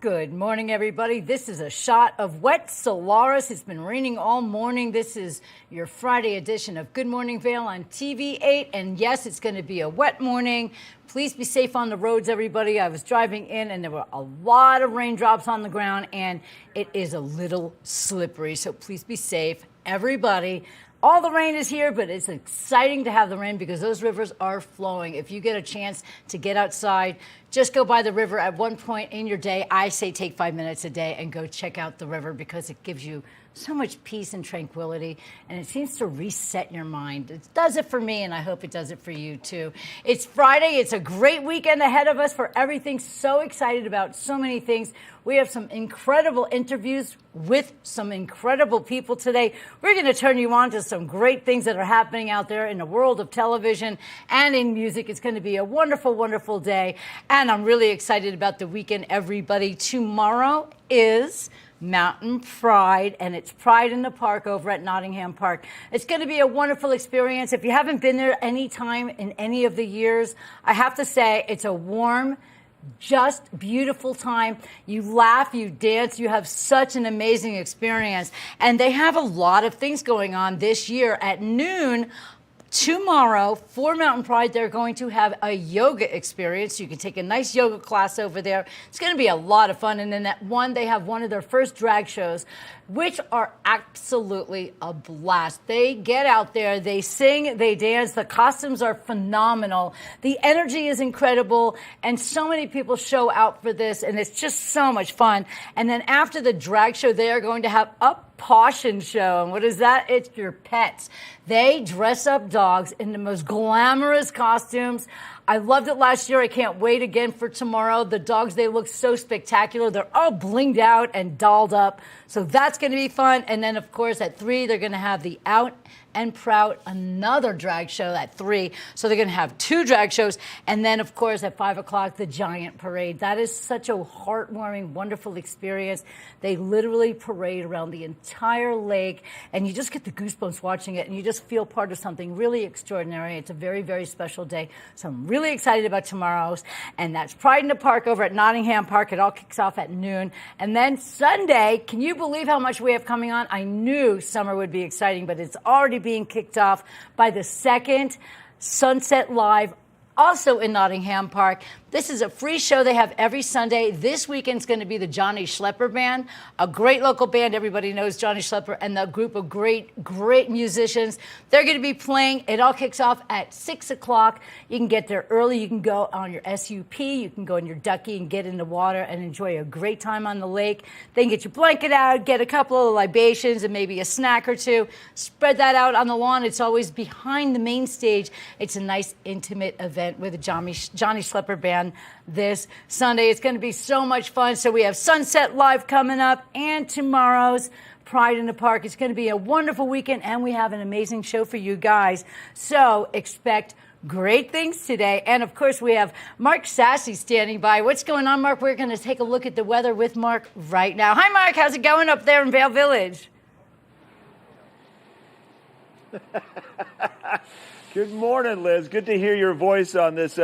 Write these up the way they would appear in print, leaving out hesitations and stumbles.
Good morning, everybody. This is a shot of wet Solaris. It's been raining all morning. This is your Friday edition of Good Morning Vail on TV8. And yes, it's going to be a wet morning. Please be safe on the roads, everybody. I was driving in and there were a lot of raindrops on the ground and it is a little slippery. So please be safe, everybody. All the rain is here, but it's exciting to have the rain because those rivers are flowing. If you get a chance to get outside, just go by the river at one point in your day. I say take 5 minutes a day and go check out the river because it gives you so much peace and tranquility, and it seems to reset your mind. It does it for me, and I hope it does it for you, too. It's Friday. It's a great weekend ahead of us for everything. So excited about so many things. We have some incredible interviews with some incredible people today. We're going to turn you on to some great things that are happening out there in the world of television and in music. It's going to be a wonderful, wonderful day, and I'm really excited about the weekend, everybody. Tomorrow is Mountain Pride, and it's Pride in the Park over at Nottingham Park. It's going to be a wonderful experience. If you haven't been there any time in any of the years, I have to say it's a warm, just beautiful time. You laugh, you dance, you have such an amazing experience. And they have a lot of things going on this year. At noon tomorrow for Mountain Pride, they're going to have a yoga experience. You can take a nice yoga class over there. It's going to be a lot of fun. And then at 1, they have one of their first drag shows, which are absolutely a blast. They get out there, they sing, they dance. The costumes are phenomenal. The energy is incredible. And so many people show out for this, and it's just so much fun. And then after the drag show, they are going to have a Caution show. And what is that? It's your pets. They dress up dogs in the most glamorous costumes. I loved it last year. I can't wait again for tomorrow. The dogs, they look so spectacular. They're all blinged out and dolled up. So that's going to be fun. And then, of course, at 3, they're going to have the Out and Proud, another drag show at 3. So they're going to have 2 drag shows. And then, of course, at 5 o'clock, the Giant Parade. That is such a heartwarming, wonderful experience. They literally parade around the entire lake, and you just get the goosebumps watching it, and you just feel part of something really extraordinary. It's a very, very special day. So I'm really excited about tomorrow's, and that's Pride in the Park over at Nottingham Park. It all kicks off at noon. And then Sunday, can you believe how much we have coming on? I knew summer would be exciting, but it's already being kicked off by the second Sunset Live, also in Nottingham Park. This is a free show they have every Sunday. This weekend's going to be the Johnny Schlepper Band, a great local band. Everybody knows Johnny Schlepper and the group of great musicians. They're going to be playing. It all kicks off at 6 o'clock. You can get there early. You can go on your SUP. You can go in your ducky and get in the water and enjoy a great time on the lake. Then get your blanket out, get a couple of libations and maybe a snack or two. Spread that out on the lawn. It's always behind the main stage. It's a nice, intimate event with the Johnny Schlepper Band this Sunday. It's going to be so much fun. So we have Sunset Live coming up and tomorrow's Pride in the Park. It's going to be a wonderful weekend, and we have an amazing show for you guys. So expect great things today. And, of course, we have Mark Sassy standing by. What's going on, Mark? We're going to take a look at the weather with Mark right now. Hi, Mark. How's it going up there in Vail Village? Good morning, Liz. Good to hear your voice on this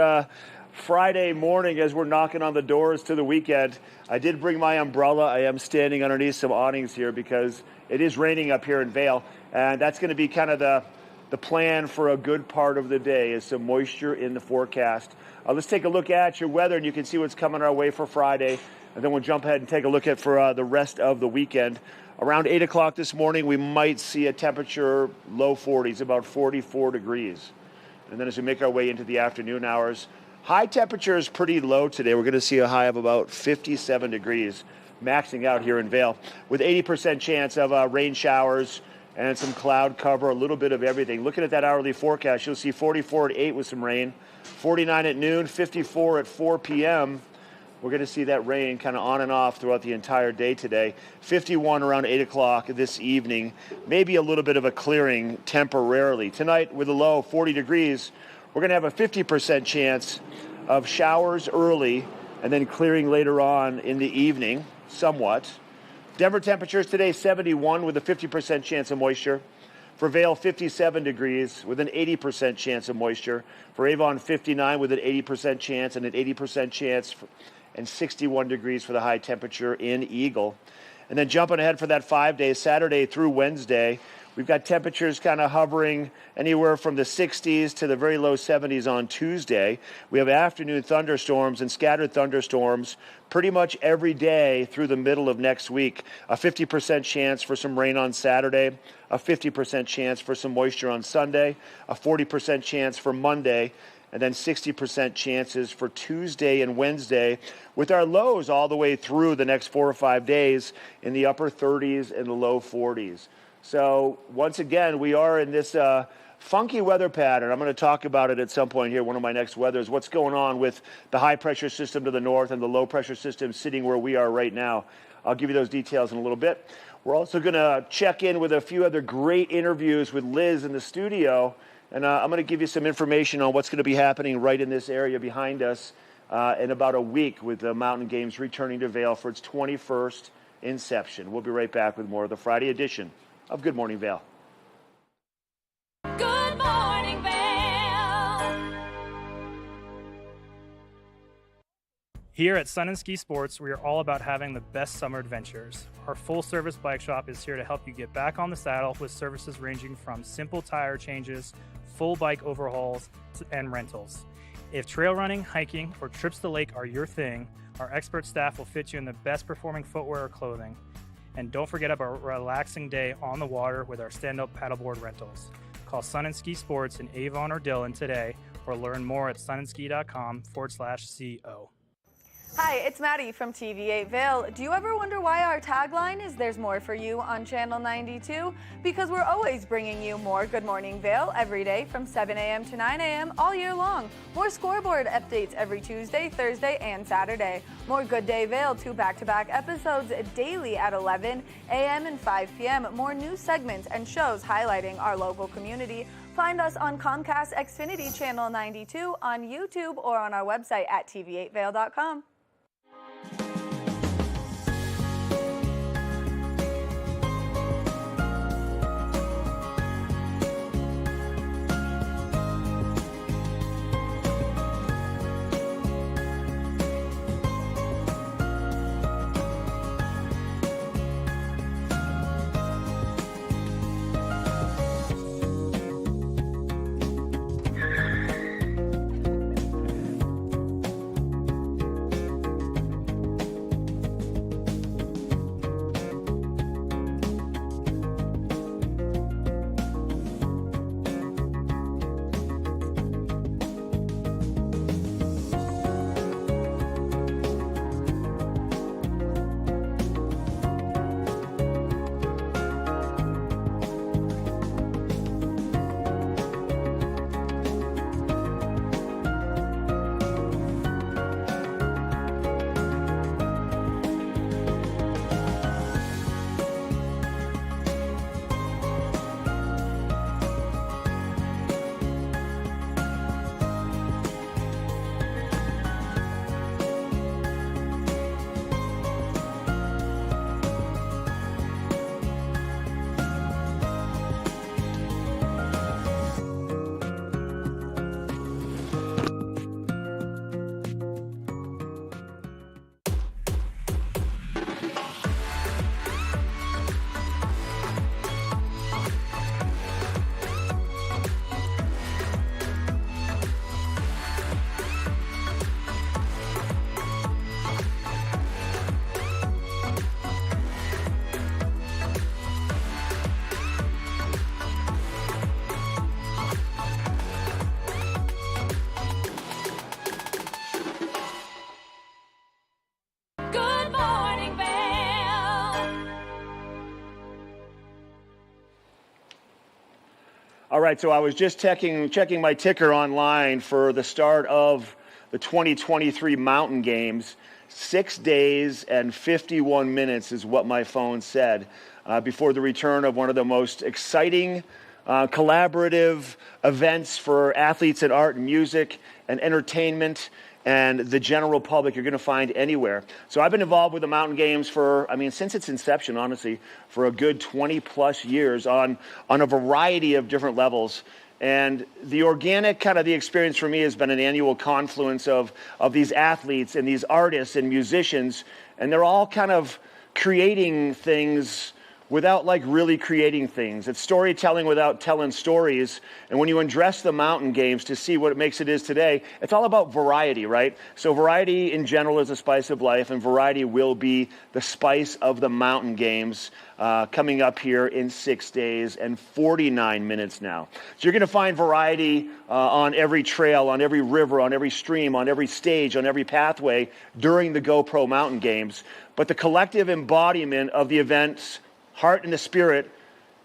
Friday morning as we're knocking on the doors to the weekend. I did bring my umbrella. I am standing underneath some awnings here because it is raining up here in Vail, and that's going to be kind of the plan for a good part of the day is some moisture in the forecast. Let's take a look at your weather, and you can see what's coming our way for Friday, and then we'll jump ahead and take a look at for the rest of the weekend. Around 8 o'clock this morning, we might see a temperature low 40s, about 44 degrees. And then as we make our way into the afternoon hours, high temperature is pretty low today. We're going to see a high of about 57 degrees, maxing out here in Vail, with 80% chance of rain showers and some cloud cover, a little bit of everything. Looking at that hourly forecast, you'll see 44 at 8 with some rain, 49 at noon, 54 at 4 p.m., We're going to see that rain kind of on and off throughout the entire day today. 51 around 8 o'clock this evening. Maybe a little bit of a clearing temporarily. Tonight, with a low 40 degrees, we're going to have a 50% chance of showers early and then clearing later on in the evening, somewhat. Denver temperatures today, 71 with a 50% chance of moisture. For Vail, 57 degrees with an 80% chance of moisture. For Avon, 59 with an 80% chance and an 80% chance and 61 degrees for the high temperature in Eagle. And then jumping ahead for that 5 days, Saturday through Wednesday, we've got temperatures kind of hovering anywhere from the 60s to the very low 70s on Tuesday. We have afternoon thunderstorms and scattered thunderstorms pretty much every day through the middle of next week. A 50% chance for some rain on Saturday, a 50% chance for some moisture on Sunday, a 40% chance for Monday, and then 60% chances for Tuesday and Wednesday, with our lows all the way through the next 4 or 5 days in the upper 30s and the low 40s. So once again, we are in this funky weather pattern. I'm going to talk about it at some point here, one of my next weathers, what's going on with the high pressure system to the north and the low pressure system sitting where we are right now. I'll give you those details in a little bit. We're also going to check in with a few other great interviews with Liz in the studio. And I'm going to give you some information on what's going to be happening right in this area behind us in about a week with the Mountain Games returning to Vail for its 21st inception. We'll be right back with more of the Friday edition of Good Morning Vail. Good morning, Vail. Here at Sun and Ski Sports, we are all about having the best summer adventures. Our full-service bike shop is here to help you get back on the saddle with services ranging from simple tire changes, full bike overhauls, and rentals. If trail running, hiking, or trips to the lake are your thing, our expert staff will fit you in the best performing footwear or clothing. And don't forget about a relaxing day on the water with our stand-up paddleboard rentals. Call Sun and Ski Sports in Avon or Dillon today, or learn more at sunandski.com/CO. Hi, it's Maddie from TV8 Vail. Do you ever wonder why our tagline is "There's more for you" on Channel 92? Because we're always bringing you more Good Morning Vail every day from 7 a.m. to 9 a.m. all year long. More scoreboard updates every Tuesday, Thursday, and Saturday. More Good Day Vail, 2 back-to-back episodes daily at 11 a.m. and 5 p.m. More news segments and shows highlighting our local community. Find us on Comcast Xfinity Channel 92, on YouTube, or on our website at tv8vail.com. Good morning, Vail. All right, so I was just checking my ticker online for the start of the 2023 Mountain Games. 6 days and 51 minutes is what my phone said before the return of one of the most exciting collaborative events for athletes in art and music and entertainment and the general public you're going to find anywhere. So I've been involved with the Mountain Games since its inception, honestly, for a good 20 plus years on a variety of different levels. And the organic kind of the experience for me has been an annual confluence of these athletes and these artists and musicians, and they're all kind of creating things without like really creating things. It's storytelling without telling stories. And when you undress the Mountain Games to see what it makes it is today, it's all about variety, right? So variety in general is a spice of life, and variety will be the spice of the Mountain Games coming up here in 6 days and 49 minutes now. So you're going to find variety on every trail, on every river, on every stream, on every stage, on every pathway during the GoPro Mountain Games. But the collective embodiment of the event's heart and the spirit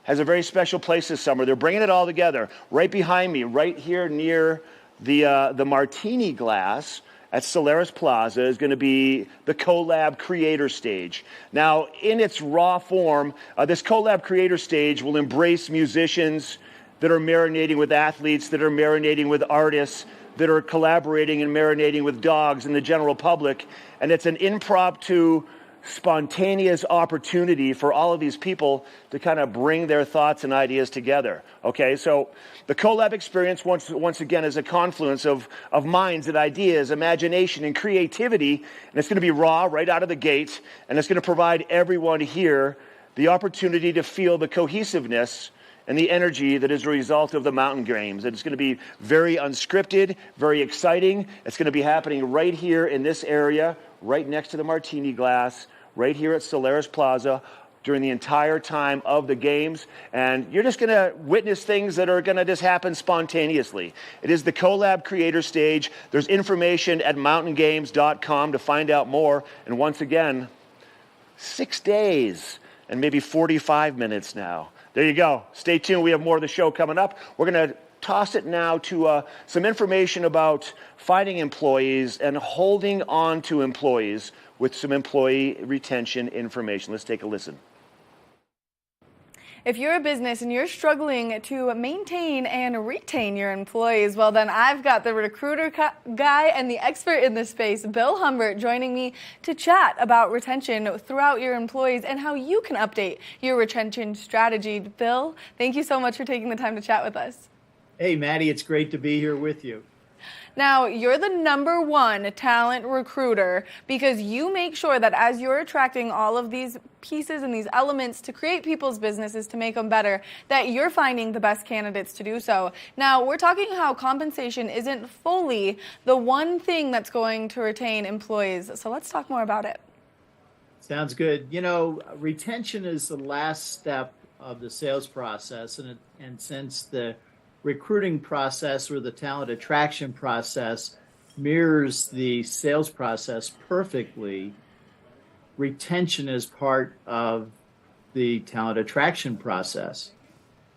has a very special place this summer. They're bringing it all together. Right behind me, right here near the Martini Glass at Solaris Plaza is going to be the Collab Creator Stage. Now, in its raw form, this Collab Creator Stage will embrace musicians that are marinating with athletes, that are marinating with artists, that are collaborating and marinating with dogs and the general public. And it's an impromptu, spontaneous opportunity for all of these people to kind of bring their thoughts and ideas together. Okay, so the Collab experience once again is a confluence of minds and ideas, imagination and creativity, and it's going to be raw right out of the gate, and it's going to provide everyone here the opportunity to feel the cohesiveness and the energy that is a result of the Mountain Games. It's going to be very unscripted, very exciting. It's going to be happening right here in this area, right next to the Martini Glass, right here at Solaris Plaza during the entire time of the games. And you're just going to witness things that are going to just happen spontaneously. It is the Collab Creator Stage. There's information at mountaingames.com to find out more. And once again, 6 days and maybe 45 minutes now. There you go. Stay tuned. We have more of the show coming up. We're going to toss it now to some information about finding employees and holding on to employees with some employee retention information. Let's take a listen. If you're a business and you're struggling to maintain and retain your employees, well then I've got the recruiter guy and the expert in this space, Bill Humbert, joining me to chat about retention throughout your employees and how you can update your retention strategy. Bill, thank you so much for taking the time to chat with us. Hey, Maddie, it's great to be here with you. Now, you're the #1 talent recruiter because you make sure that as you're attracting all of these pieces and these elements to create people's businesses to make them better, that you're finding the best candidates to do so. Now, we're talking how compensation isn't fully the one thing that's going to retain employees. So let's talk more about it. Sounds good. You know, retention is the last step of the sales process, and since the recruiting process or the talent attraction process mirrors the sales process perfectly, retention is part of the talent attraction process.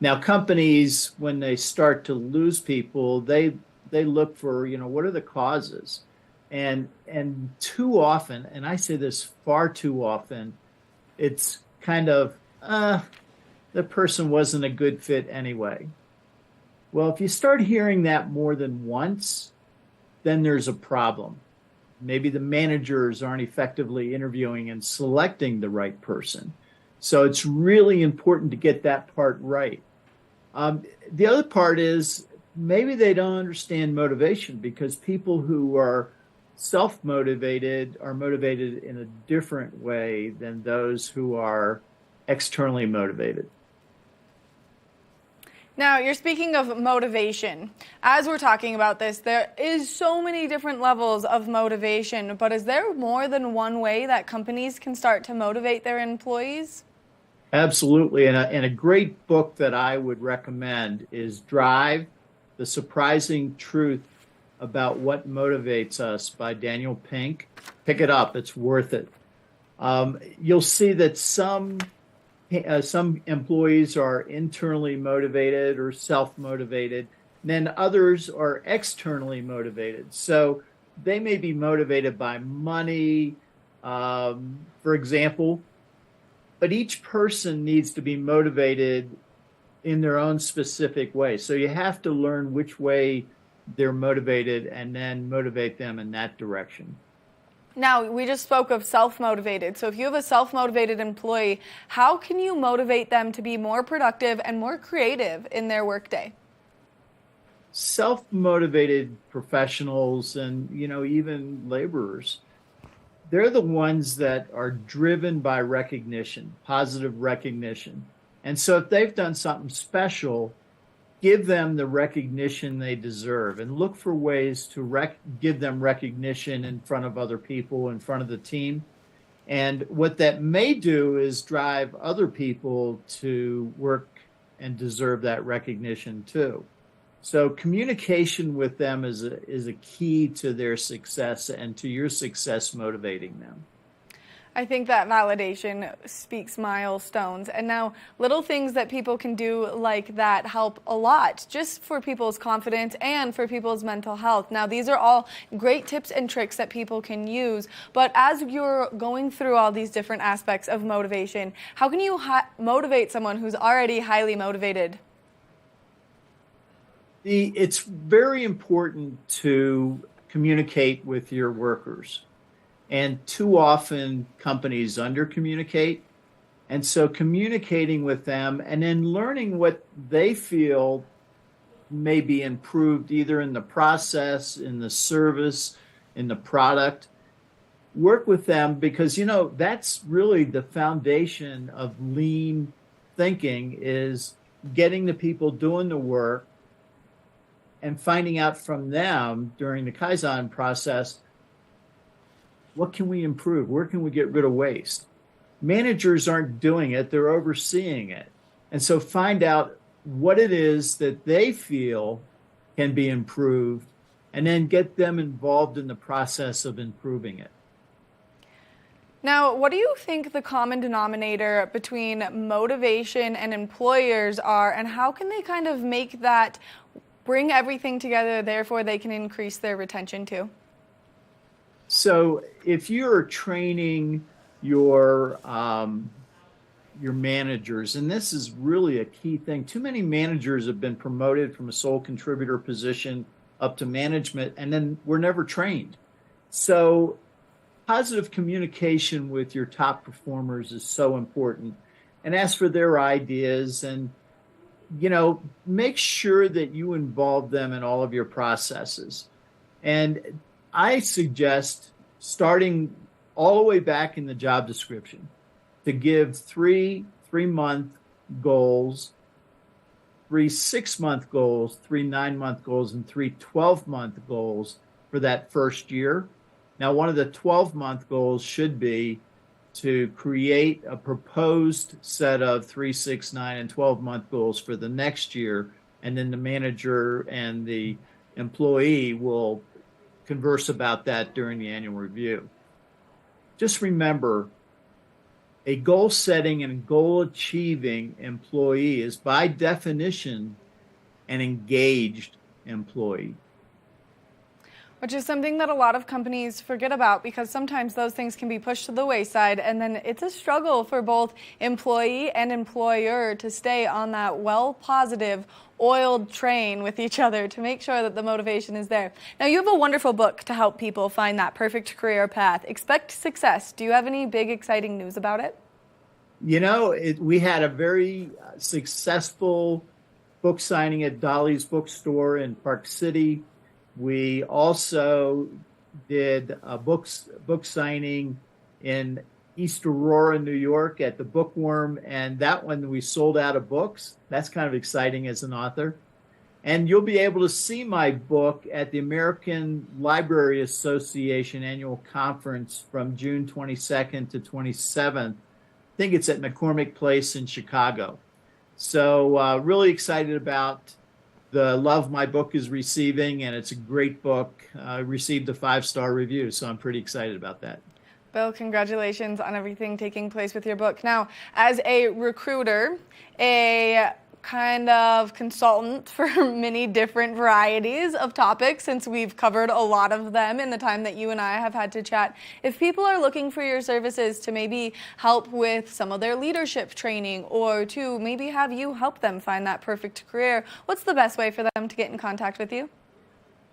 Now, companies, when they start to lose people, they look for, what are the causes? And too often, and I say this far too often, it's kind of, the person wasn't a good fit anyway. Well, if you start hearing that more than once, then there's a problem. Maybe the managers aren't effectively interviewing and selecting the right person. So it's really important to get that part right. The other part is maybe they don't understand motivation, because people who are self-motivated are motivated in a different way than those who are externally motivated. Now, you're speaking of motivation. As we're talking about this, there is so many different levels of motivation, but is there more than one way that companies can start to motivate their employees? Absolutely. And a great book that I would recommend is Drive, The Surprising Truth About What Motivates Us by Daniel Pink. Pick it up. It's worth it. You'll see that some employees are internally motivated or self-motivated, and then others are externally motivated. So they may be motivated by money, for example, but each person needs to be motivated in their own specific way. So you have to learn which way they're motivated and then motivate them in that direction. Now, we just spoke of self-motivated. So if you have a self-motivated employee, how can you motivate them to be more productive and more creative in their workday? self-motivated professionals and, even laborers, they're the ones that are driven by recognition, positive recognition. And so if they've done something special, give them the recognition they deserve and look for ways to give them recognition in front of other people, in front of the team. And what that may do is drive other people to work and deserve that recognition too. So communication with them is a key to their success and to your success motivating them. I think that validation speaks milestones. And now little things that people can do like that help a lot, just for people's confidence and for people's mental health. Now, these are all great tips and tricks that people can use. But as you're going through all these different aspects of motivation, how can you motivate someone who's already highly motivated? It's very important to communicate with your workers. And too often companies under-communicate. And so communicating with them and then learning what they feel may be improved either in the process, in the service, in the product. Work with them because, that's really the foundation of lean thinking, is getting the people doing the work and finding out from them during the Kaizen process, what can we improve? Where can we get rid of waste? Managers aren't doing it, they're overseeing it. And so find out what it is that they feel can be improved and then get them involved in the process of improving it. Now, what do you think the common denominator between motivation and employers are, and how can they kind of make that bring everything together, therefore they can increase their retention too? So if you're training your managers, and this is really a key thing, too many managers have been promoted from a sole contributor position up to management, and then were never trained. So positive communication with your top performers is so important, and ask for their ideas and make sure that you involve them in all of your processes. And I suggest starting all the way back in the job description to give 3 3-month goals, 3 6-month goals, 3 9-month goals, and 3 12-month goals for that first year. Now, one of the 12-month goals should be to create a proposed set of 3, 6, 9, and 12-month goals for the next year, and then the manager and the employee will converse about that during the annual review. Just remember, a goal setting and goal achieving employee is by definition an engaged employee. Which is something that a lot of companies forget about, because sometimes those things can be pushed to the wayside, and then it's a struggle for both employee and employer to stay on that positive, oiled train with each other to make sure that the motivation is there. Now, you have a wonderful book to help people find that perfect career path, Expect Success. Do you have any big, exciting news about it? We had a very successful book signing at Dolly's bookstore in Park City. We also did a book signing in East Aurora, New York at the Bookworm, and that one we sold out of books. That's kind of exciting as an author. And you'll be able to see my book at the American Library Association annual conference from June 22nd to 27th. I think it's at McCormick Place in Chicago. So really excited about the love my book is receiving, and it's a great book. I received a 5-star review, so I'm pretty excited about that. Bill, congratulations on everything taking place with your book. Now, as a recruiter, a kind of consultant for many different varieties of topics, since we've covered a lot of them in the time that you and I have had to chat, if people are looking for your services to maybe help with some of their leadership training, or to maybe have you help them find that perfect career, what's the best way for them to get in contact with you?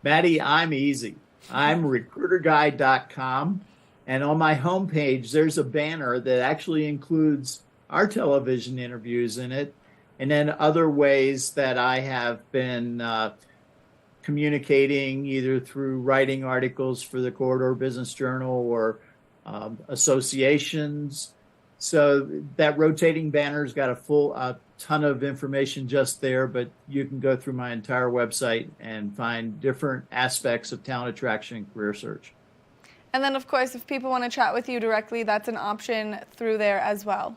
Maddie, I'm easy. I'm recruiterguide.com. And on my homepage, there's a banner that actually includes our television interviews in it, and then other ways that I have been communicating either through writing articles for the Corridor Business Journal or associations. So that rotating banner's got a ton of information just there, but you can go through my entire website and find different aspects of talent attraction and career search. And then, of course, if people want to chat with you directly, that's an option through there as well.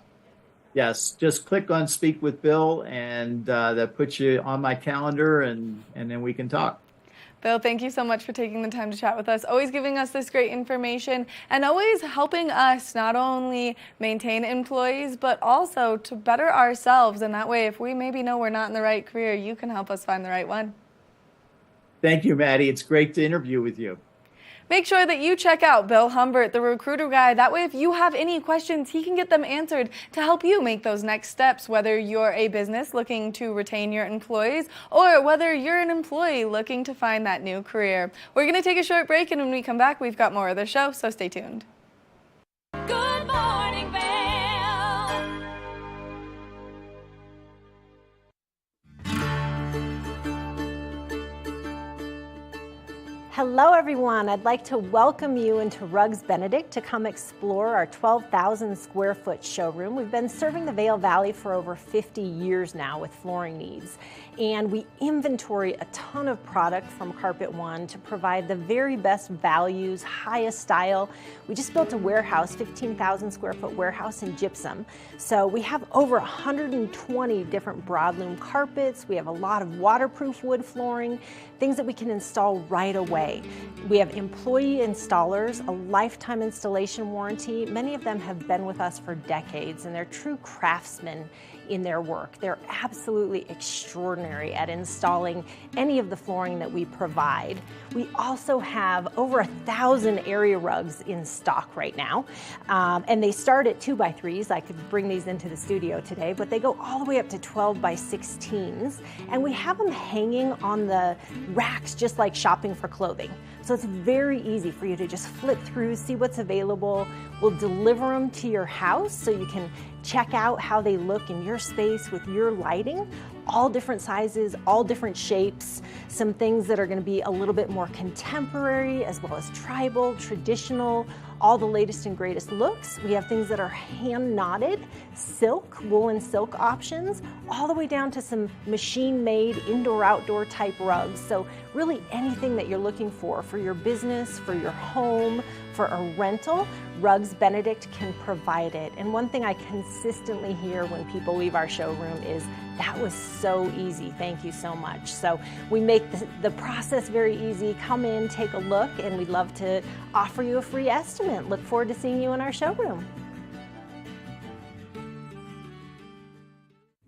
Yes, just click on Speak with Bill, and that puts you on my calendar, and then we can talk. Bill, thank you so much for taking the time to chat with us, always giving us this great information, and always helping us not only maintain employees, but also to better ourselves. And that way, if we maybe know we're not in the right career, you can help us find the right one. Thank you, Maddie. It's great to interview with you. Make sure that you check out Bill Humbert, the recruiter guy. That way, if you have any questions, he can get them answered to help you make those next steps, whether you're a business looking to retain your employees or whether you're an employee looking to find that new career. We're going to take a short break, and when we come back, we've got more of the show, so stay tuned. Good morning, Vail. Hello everyone, I'd like to welcome you into Rugs Benedict to come explore our 12,000 square foot showroom. We've been serving the Vail Valley for over 50 years now with flooring needs. And we inventory a ton of product from Carpet One to provide the very best values, highest style. We just built a warehouse, 15,000 square foot warehouse in gypsum. So we have over 120 different broadloom carpets. We have a lot of waterproof wood flooring, things that we can install right away. We have employee installers, a lifetime installation warranty. Many of them have been with us for decades, and they're true craftsmen in their work. They're absolutely extraordinary at installing any of the flooring that we provide. We also have over 1,000 area rugs in stock right now, and they start at 2x3s. I could bring these into the studio today, but they go all the way up to 12x16s, and we have them hanging on the racks just like shopping for clothing. So it's very easy for you to just flip through, see what's available. We'll deliver them to your house so you can check out how they look in your space with your lighting. All different sizes, all different shapes, some things that are going to be a little bit more contemporary as well as tribal, traditional, all the latest and greatest looks. We have things that are hand knotted, silk, woolen silk options, all the way down to some machine made indoor outdoor type rugs. So really anything that you're looking for your business, for your home, for a rental, Rugs Benedict can provide it. And one thing I consistently hear when people leave our showroom is, that was so easy, thank you so much. So we make the process very easy. Come in, take a look, and we'd love to offer you a free estimate. Look forward to seeing you in our showroom.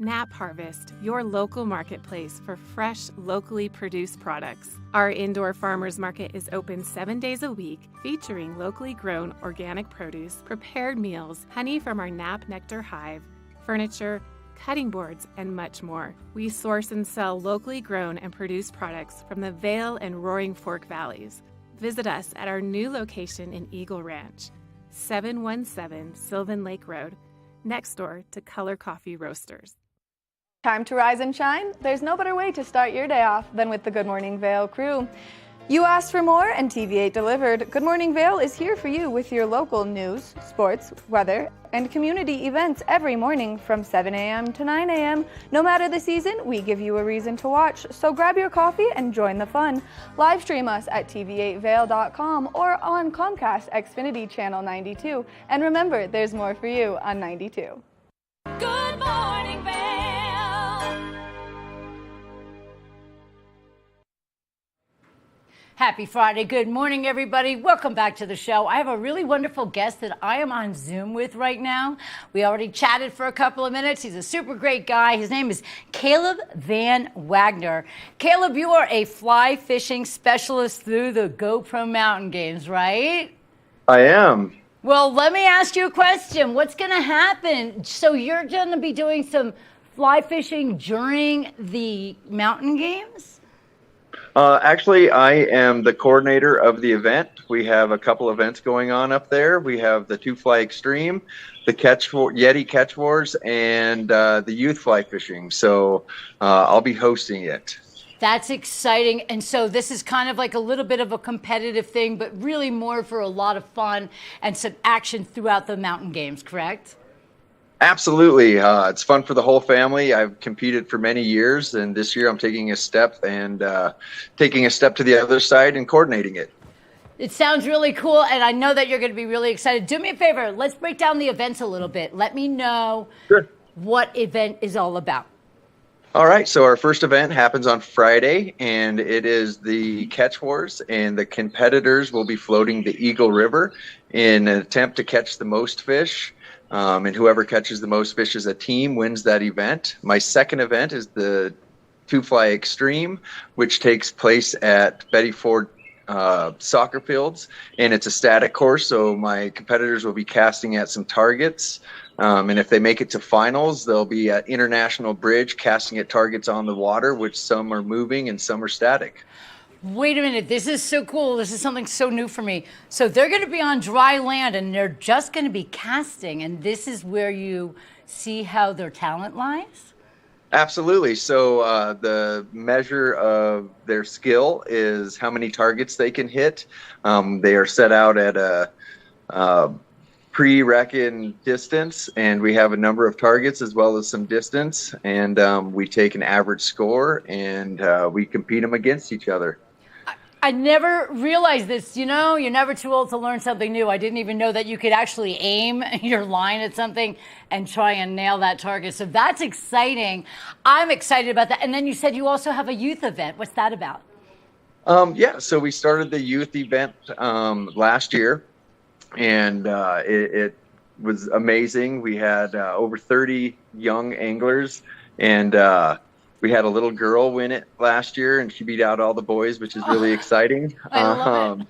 Nap Harvest, your local marketplace for fresh, locally produced products. Our indoor farmers market is open 7 days a week, featuring locally grown organic produce, prepared meals, honey from our Nap Nectar hive, furniture, cutting boards, and much more. We source and sell locally grown and produced products from the Vail and Roaring Fork Valleys. Visit us at our new location in Eagle Ranch, 717 Sylvan Lake Road, next door to Color Coffee Roasters. Time to rise and shine? There's no better way to start your day off than with the Good Morning Vail crew. You asked for more, and TV8 delivered. Good Morning Vail is here for you with your local news, sports, weather, and community events every morning from 7 a.m. to 9 a.m. No matter the season, we give you a reason to watch, so grab your coffee and join the fun. Live stream us at tv8vail.com or on Comcast Xfinity Channel 92. And remember, there's more for you on 92. Good morning, Vail. Happy Friday. Good morning, everybody. Welcome back to the show. I have a really wonderful guest that I am on Zoom with right now. We already chatted for a couple of minutes. He's a super great guy. His name is Caleb Van Wagner. Caleb, you are a fly fishing specialist through the GoPro Mountain Games, right? I am. Well, let me ask you a question. What's going to happen? So you're going to be doing some fly fishing during the mountain games? Actually, I am the coordinator of the event. We have a couple events going on up there. We have the Two Fly Extreme, the Yeti Catch Wars, and the Youth Fly Fishing. So I'll be hosting it. That's exciting. And so this is kind of like a little bit of a competitive thing, but really more for a lot of fun and some action throughout the mountain games, correct? Absolutely. It's fun for the whole family. I've competed for many years, and this year I'm taking a step to the other side and coordinating it. It sounds really cool, and I know that you're going to be really excited. Do me a favor. Let's break down the events a little bit. Let me know what event is all about. All right, so our first event happens on Friday, and it is the Catch Wars, and the competitors will be floating the Eagle River in an attempt to catch the most fish, and whoever catches the most fish as a team wins that event. My second event is the Two Fly Extreme, which takes place at Betty Ford soccer fields, and it's a static course, so my competitors will be casting at some targets. And if they make it to finals, they'll be at International Bridge casting at targets on the water, which some are moving and some are static. Wait a minute. This is so cool. This is something so new for me. So they're going to be on dry land and they're just going to be casting. And this is where you see how their talent lies? Absolutely. So the measure of their skill is how many targets they can hit. They are set out at a pre-reckoned distance, and we have a number of targets as well as some distance, and we take an average score and we compete them against each other. I never realized this. You know, you're never too old to learn something new. I didn't even know that you could actually aim your line at something and try and nail that target. So that's exciting. I'm excited about that. And then you said you also have a youth event. What's that about? Yeah, so we started the youth event last year, and it was amazing. We had over 30 young anglers, and we had a little girl win it last year, and she beat out all the boys, which is really exciting. I love it.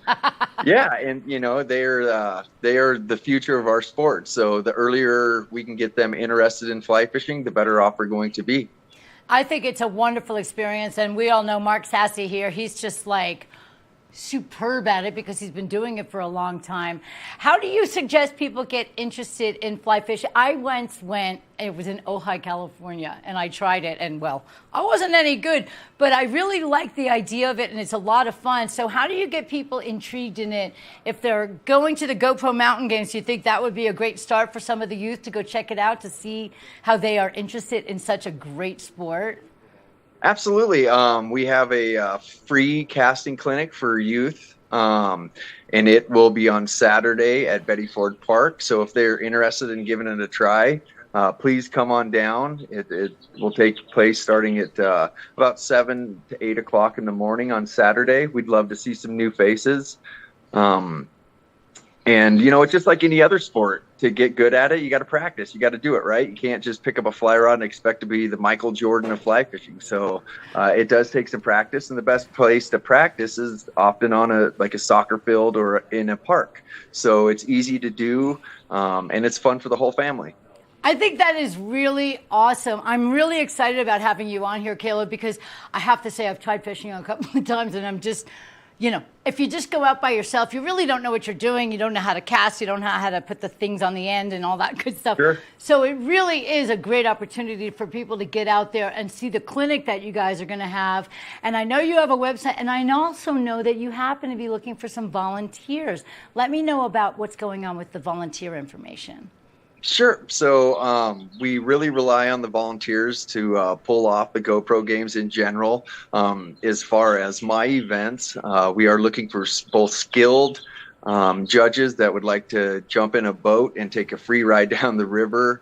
Yeah, and you know they are the future of our sport. So the earlier we can get them interested in fly fishing, the better off we're going to be. I think it's a wonderful experience, and we all know Mark Sassy here. He's just like superb at it because he's been doing it for a long time. How do you suggest people get interested in fly fishing? I once went, it was in Ojai, California, and I tried it, and well, I wasn't any good, but I really like the idea of it, and it's a lot of fun. So how do you get people intrigued in it? If they're going to the GoPro Mountain Games, do you think that would be a great start for some of the youth to go check it out to see how they are interested in such a great sport? Absolutely. We have a free casting clinic for youth, and it will be on Saturday at Betty Ford Park. So if they're interested in giving it a try, please come on down. It will take place starting at about 7 to 8 o'clock in the morning on Saturday. We'd love to see some new faces. And, you know, it's just like any other sport. To get good at it, you got to practice. You got to do it, right? You can't just pick up a fly rod and expect to be the Michael Jordan of fly fishing. So it does take some practice, and the best place to practice is often on a soccer field or in a park. So it's easy to do, and it's fun for the whole family. I think that is really awesome. I'm really excited about having you on here, Caleb, because I have to say I've tried fishing a couple of times, and I'm just, you know, if you just go out by yourself, you really don't know what you're doing. You don't know how to cast. You don't know how to put the things on the end and all that good stuff. Sure. So it really is a great opportunity for people to get out there and see the clinic that you guys are going to have. And I know you have a website, and I also know that you happen to be looking for some volunteers. Let me know about what's going on with the volunteer information. Sure. So we really rely on the volunteers to pull off the GoPro games in general. As far as my events, we are looking for both skilled judges that would like to jump in a boat and take a free ride down the river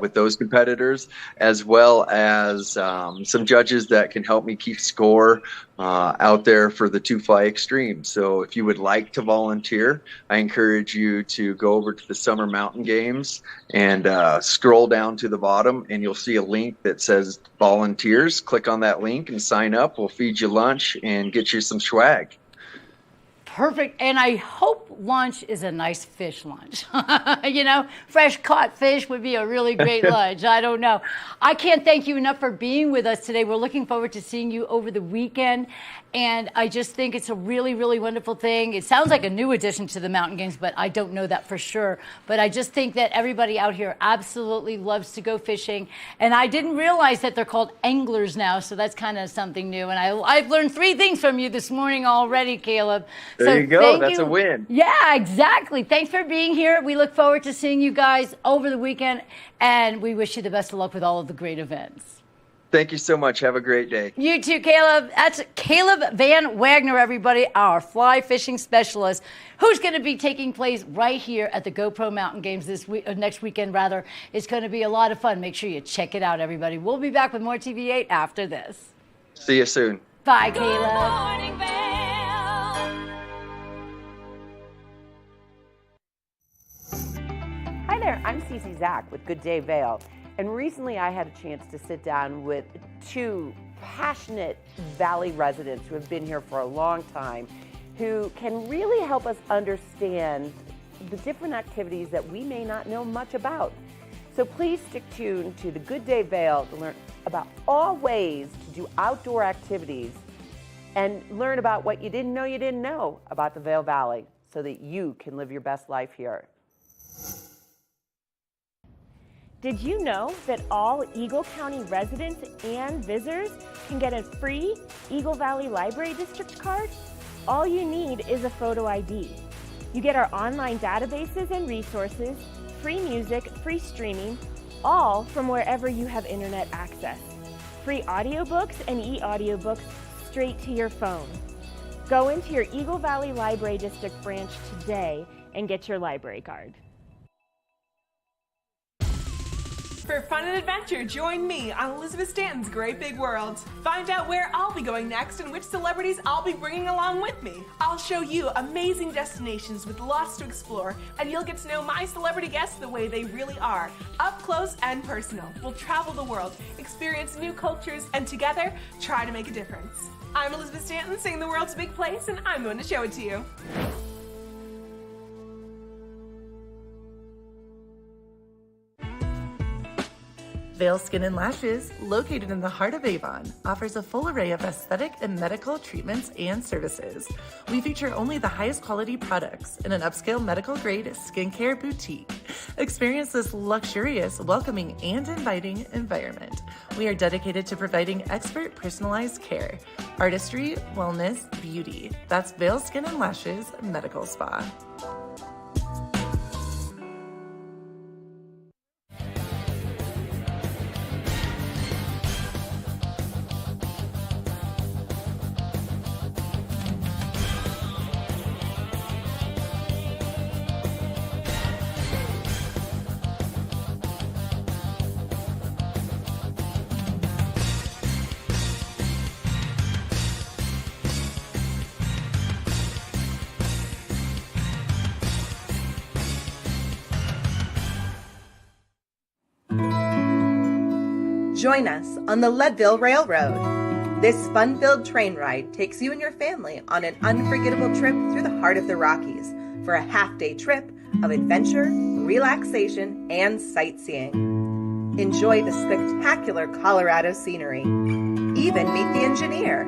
with those competitors, as well as some judges that can help me keep score out there for the Two Fly Extreme. So if you would like to volunteer, I encourage you to go over to the Summer Mountain Games and scroll down to the bottom, and you'll see a link that says volunteers. Click on that link and sign up. We'll feed you lunch and get you some swag. perfect. And I hope lunch is a nice fish lunch. You know, fresh caught fish would be a really great lunch. I don't know. I can't thank you enough for being with us today. We're looking forward to seeing you over the weekend. And I just think it's a really, really wonderful thing. It sounds like a new addition to the Mountain Games, but I don't know that for sure. But I just think that everybody out here absolutely loves to go fishing. And I didn't realize that they're called anglers now, so that's kind of something new. And I've learned 3 things from you this morning already, Caleb. There you go. That's a win. Yeah, exactly. Thanks for being here. We look forward to seeing you guys over the weekend, and we wish you the best of luck with all of the great events. Thank you so much. Have a great day. You too, Caleb. That's Caleb Van Wagner, everybody, our fly fishing specialist, who's going to be taking place right here at the GoPro Mountain Games next weekend, rather. It's going to be a lot of fun. Make sure you check it out, everybody. We'll be back with more TV8 after this. See you soon. Bye, Good Caleb. morning, Vail. Hi there, I'm Cece Zach with Good Day Vail. And recently I had a chance to sit down with 2 passionate Valley residents who have been here for a long time, who can really help us understand the different activities that we may not know much about. So please stick tuned to the Good Day Vail to learn about all ways to do outdoor activities and learn about what you didn't know about the Vail Valley so that you can live your best life here. Did you know that all Eagle County residents and visitors can get a free Eagle Valley Library District card? All you need is a photo ID. You get our online databases and resources, free music, free streaming, all from wherever you have internet access. Free audiobooks and e-audiobooks straight to your phone. Go into your Eagle Valley Library District branch today and get your library card. For fun and adventure, join me on Elizabeth Stanton's Great Big World. Find out where I'll be going next and which celebrities I'll be bringing along with me. I'll show you amazing destinations with lots to explore, and you'll get to know my celebrity guests the way they really are, up close and personal. We'll travel the world, experience new cultures, and together, try to make a difference. I'm Elizabeth Stanton, saying the world's a big place, and I'm going to show it to you. Vail Skin and Lashes, located in the heart of Avon, offers a full array of aesthetic and medical treatments and services. We feature only the highest quality products in an upscale medical-grade skincare boutique. Experience this luxurious, welcoming, and inviting environment. We are dedicated to providing expert personalized care, artistry, wellness, beauty. That's Vail Skin and Lashes Medical Spa. Join us on the Leadville Railroad. This fun-filled train ride takes you and your family on an unforgettable trip through the heart of the Rockies for a half-day trip of adventure, relaxation, and sightseeing. Enjoy the spectacular Colorado scenery. Even meet the engineer.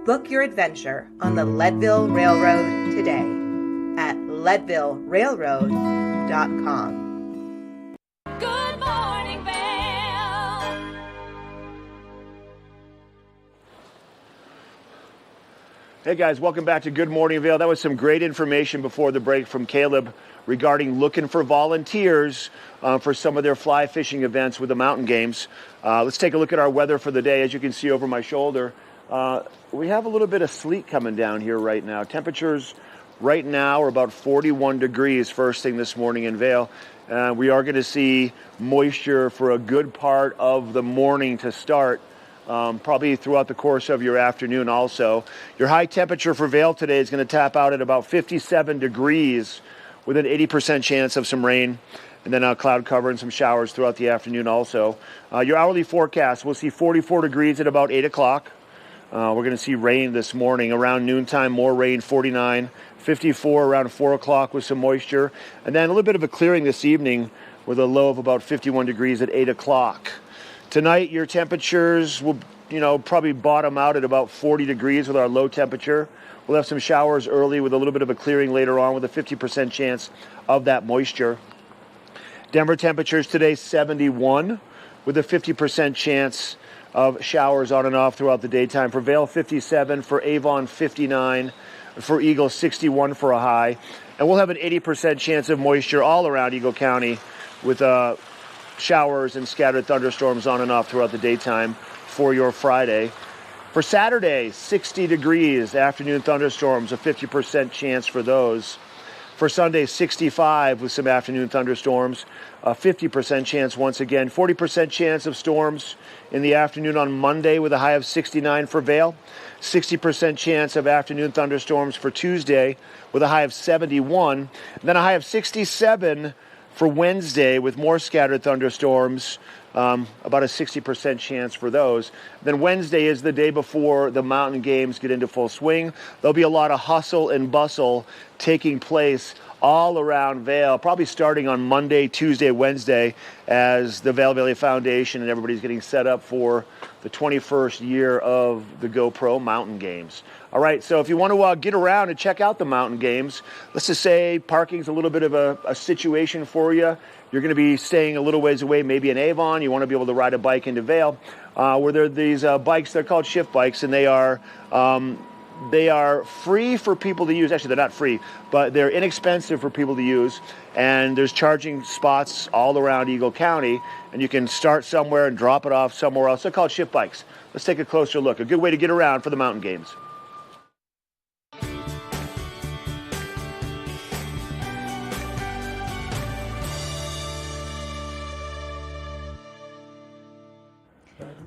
Book your adventure on the Leadville Railroad today at leadvillerailroad.com. Good morning, Vail. Hey guys, welcome back to Good Morning Vail. That was some great information before the break from Caleb regarding looking for volunteers for some of their fly fishing events with the Mountain Games. Let's take a look at our weather for the day. As you can see over my shoulder, we have a little bit of sleet coming down here right now. Temperatures right now are about 41 degrees first thing this morning in Vail. We are going to see moisture for a good part of the morning to start. Probably throughout the course of your afternoon also. Your high temperature for Vail today is going to tap out at about 57 degrees with an 80% chance of some rain, and then cloud cover and some showers throughout the afternoon also. Your hourly forecast, we'll see 44 degrees at about 8 o'clock. We're going to see rain this morning around noontime, more rain, 49, 54 around 4 o'clock with some moisture. And then a little bit of a clearing this evening with a low of about 51 degrees at 8 o'clock. Tonight, your temperatures will, probably bottom out at about 40 degrees with our low temperature. We'll have some showers early with a little bit of a clearing later on with a 50% chance of that moisture. Denver temperatures today, 71 with a 50% chance of showers on and off throughout the daytime. For Vail, 57. For Avon, 59. For Eagle, 61 for a high. And we'll have an 80% chance of moisture all around Eagle County with showers and scattered thunderstorms on and off throughout the daytime for your Friday. For Saturday, 60 degrees, afternoon thunderstorms, a 50% chance for those. For Sunday, 65 with some afternoon thunderstorms, a 50% chance once again. 40% chance of storms in the afternoon on Monday with a high of 69 for Vail. 60% chance of afternoon thunderstorms for Tuesday with a high of 71. And then a high of 67 for Wednesday with more scattered thunderstorms, about a 60% chance for those. Then Wednesday is the day before the mountain games get into full swing. There'll be a lot of hustle and bustle taking place all around Vail, probably starting on Monday, Tuesday, Wednesday, as the Vail Valley Foundation and everybody's getting set up for the 21st year of the GoPro Mountain Games. All right, so if you want to get around and check out the mountain games, let's just say parking's a little bit of a situation for you. You're going to be staying a little ways away, maybe in Avon. You want to be able to ride a bike into Vail, where there are these bikes. They're called shift bikes, and they are free for people to use. Actually, they're not free, but they're inexpensive for people to use. And there's charging spots all around Eagle County, and you can start somewhere and drop it off somewhere else. They're called shift bikes. Let's take a closer look. A good way to get around for the mountain games.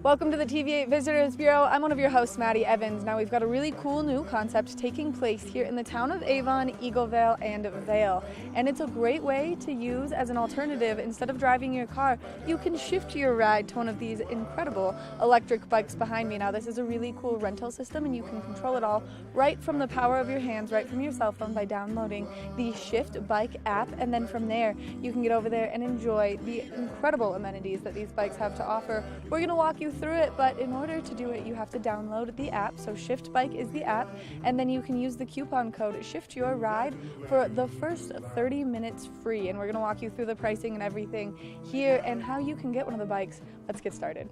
Welcome to the TV8 Visitors Bureau. I'm one of your hosts, Maddie Evans. Now we've got a really cool new concept taking place here in the town of Avon, Eagleville, and Vail. And it's a great way to use as an alternative. Instead of driving your car, you can shift your ride to one of these incredible electric bikes behind me. Now this is a really cool rental system, and you can control it all right from the power of your hands, right from your cell phone by downloading the Shift Bike app. And then from there, you can get over there and enjoy the incredible amenities that these bikes have to offer. We're going to walk you through it, but in order to do it, you have to download the app. So Shift Bike is the app, and then you can use the coupon code Shift Your Ride for the first 30 minutes free. And we're going to walk you through the pricing and everything here and how you can get one of the bikes. Let's get started.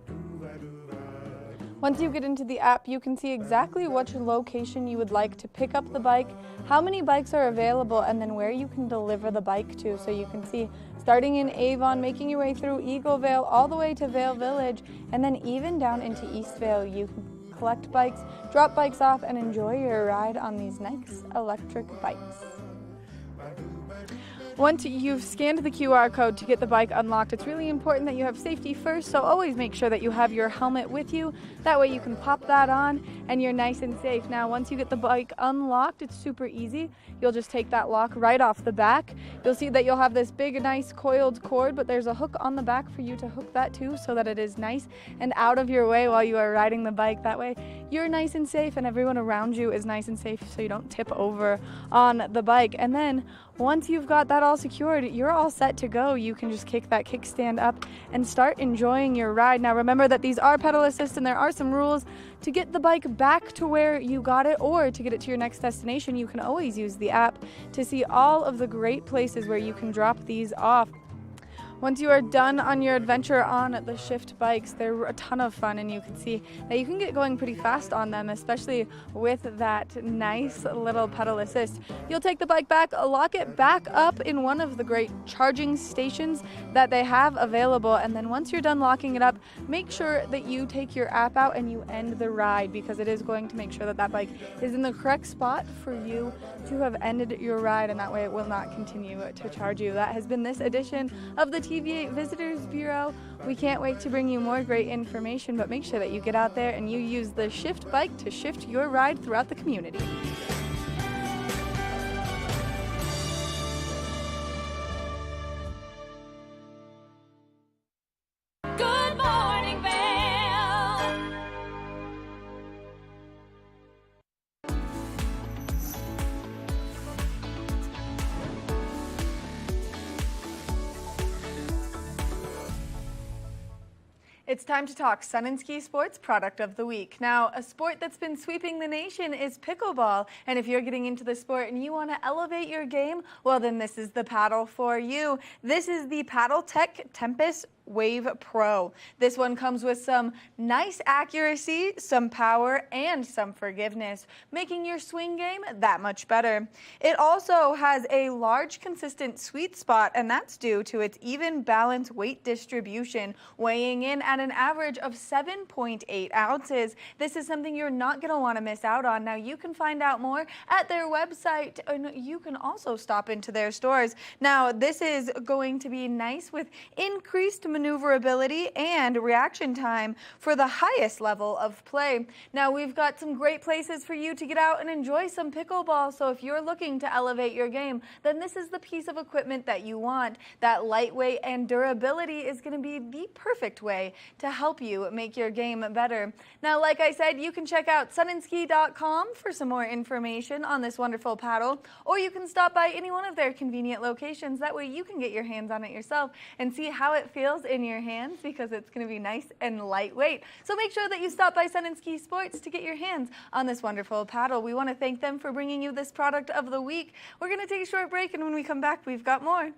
Once you get into the app, you can see exactly which location you would like to pick up the bike, how many bikes are available, and then where you can deliver the bike to. So you can see starting in Avon, making your way through Eagleville, all the way to Vail Village, and then even down into East Vail. You can collect bikes, drop bikes off, and enjoy your ride on these nice electric bikes. Once you've scanned the QR code to get the bike unlocked, it's really important that you have safety first, so always make sure that you have your helmet with you. That way you can pop that on and you're nice and safe. Now, once you get the bike unlocked, it's super easy. You'll just take that lock right off the back. You'll see that you'll have this big, nice coiled cord, but there's a hook on the back for you to hook that to so that it is nice and out of your way while you are riding the bike. That way you're nice and safe and everyone around you is nice and safe so you don't tip over on the bike. And then once you've got that all secured, you're all set to go. You can just kick that kickstand up and start enjoying your ride. Now remember that these are pedal assist and there are some rules. To get the bike back to where you got it or to get it to your next destination, you can always use the app to see all of the great places where you can drop these off. Once you are done on your adventure on the Shift bikes, they're a ton of fun, and you can see that you can get going pretty fast on them, especially with that nice little pedal assist. You'll take the bike back, lock it back up in one of the great charging stations that they have available, and then once you're done locking it up, make sure that you take your app out and you end the ride, because it is going to make sure that that bike is in the correct spot for you to have ended your ride, and that way it will not continue to charge you. That has been this edition of the TV8 Visitors Bureau. We can't wait to bring you more great information, but make sure that you get out there and you use the Shift bike to shift your ride throughout the community. Good morning, Vail. It's time to talk Sun and Ski Sports Product of the Week. Now, a sport that's been sweeping the nation is pickleball. And if you're getting into the sport and you want to elevate your game, well, then this is the paddle for you. This is the Paddle Tech Tempest Wave Pro. This one comes with some nice accuracy, some power, and some forgiveness, making your swing game that much better. It also has a large, consistent sweet spot, and that's due to its even balanced weight distribution, weighing in at an average of 7.8 ounces. This is something you're not going to want to miss out on. Now, you can find out more at their website, and you can also stop into their stores. Now, this is going to be nice with increased maneuverability and reaction time for the highest level of play. Now, we've got some great places for you to get out and enjoy some pickleball, so if you're looking to elevate your game, then this is the piece of equipment that you want. That lightweight and durability is going to be the perfect way to help you make your game better. Now, like I said, you can check out sunandski.com for some more information on this wonderful paddle, or you can stop by any one of their convenient locations. That way you can get your hands on it yourself and see how it feels in your hands, because it's going to be nice and lightweight. So make sure that you stop by Sun and Ski Sports to get your hands on this wonderful paddle. We want to thank them for bringing you this product of the week. We're going to take a short break, and when we come back, we've got more.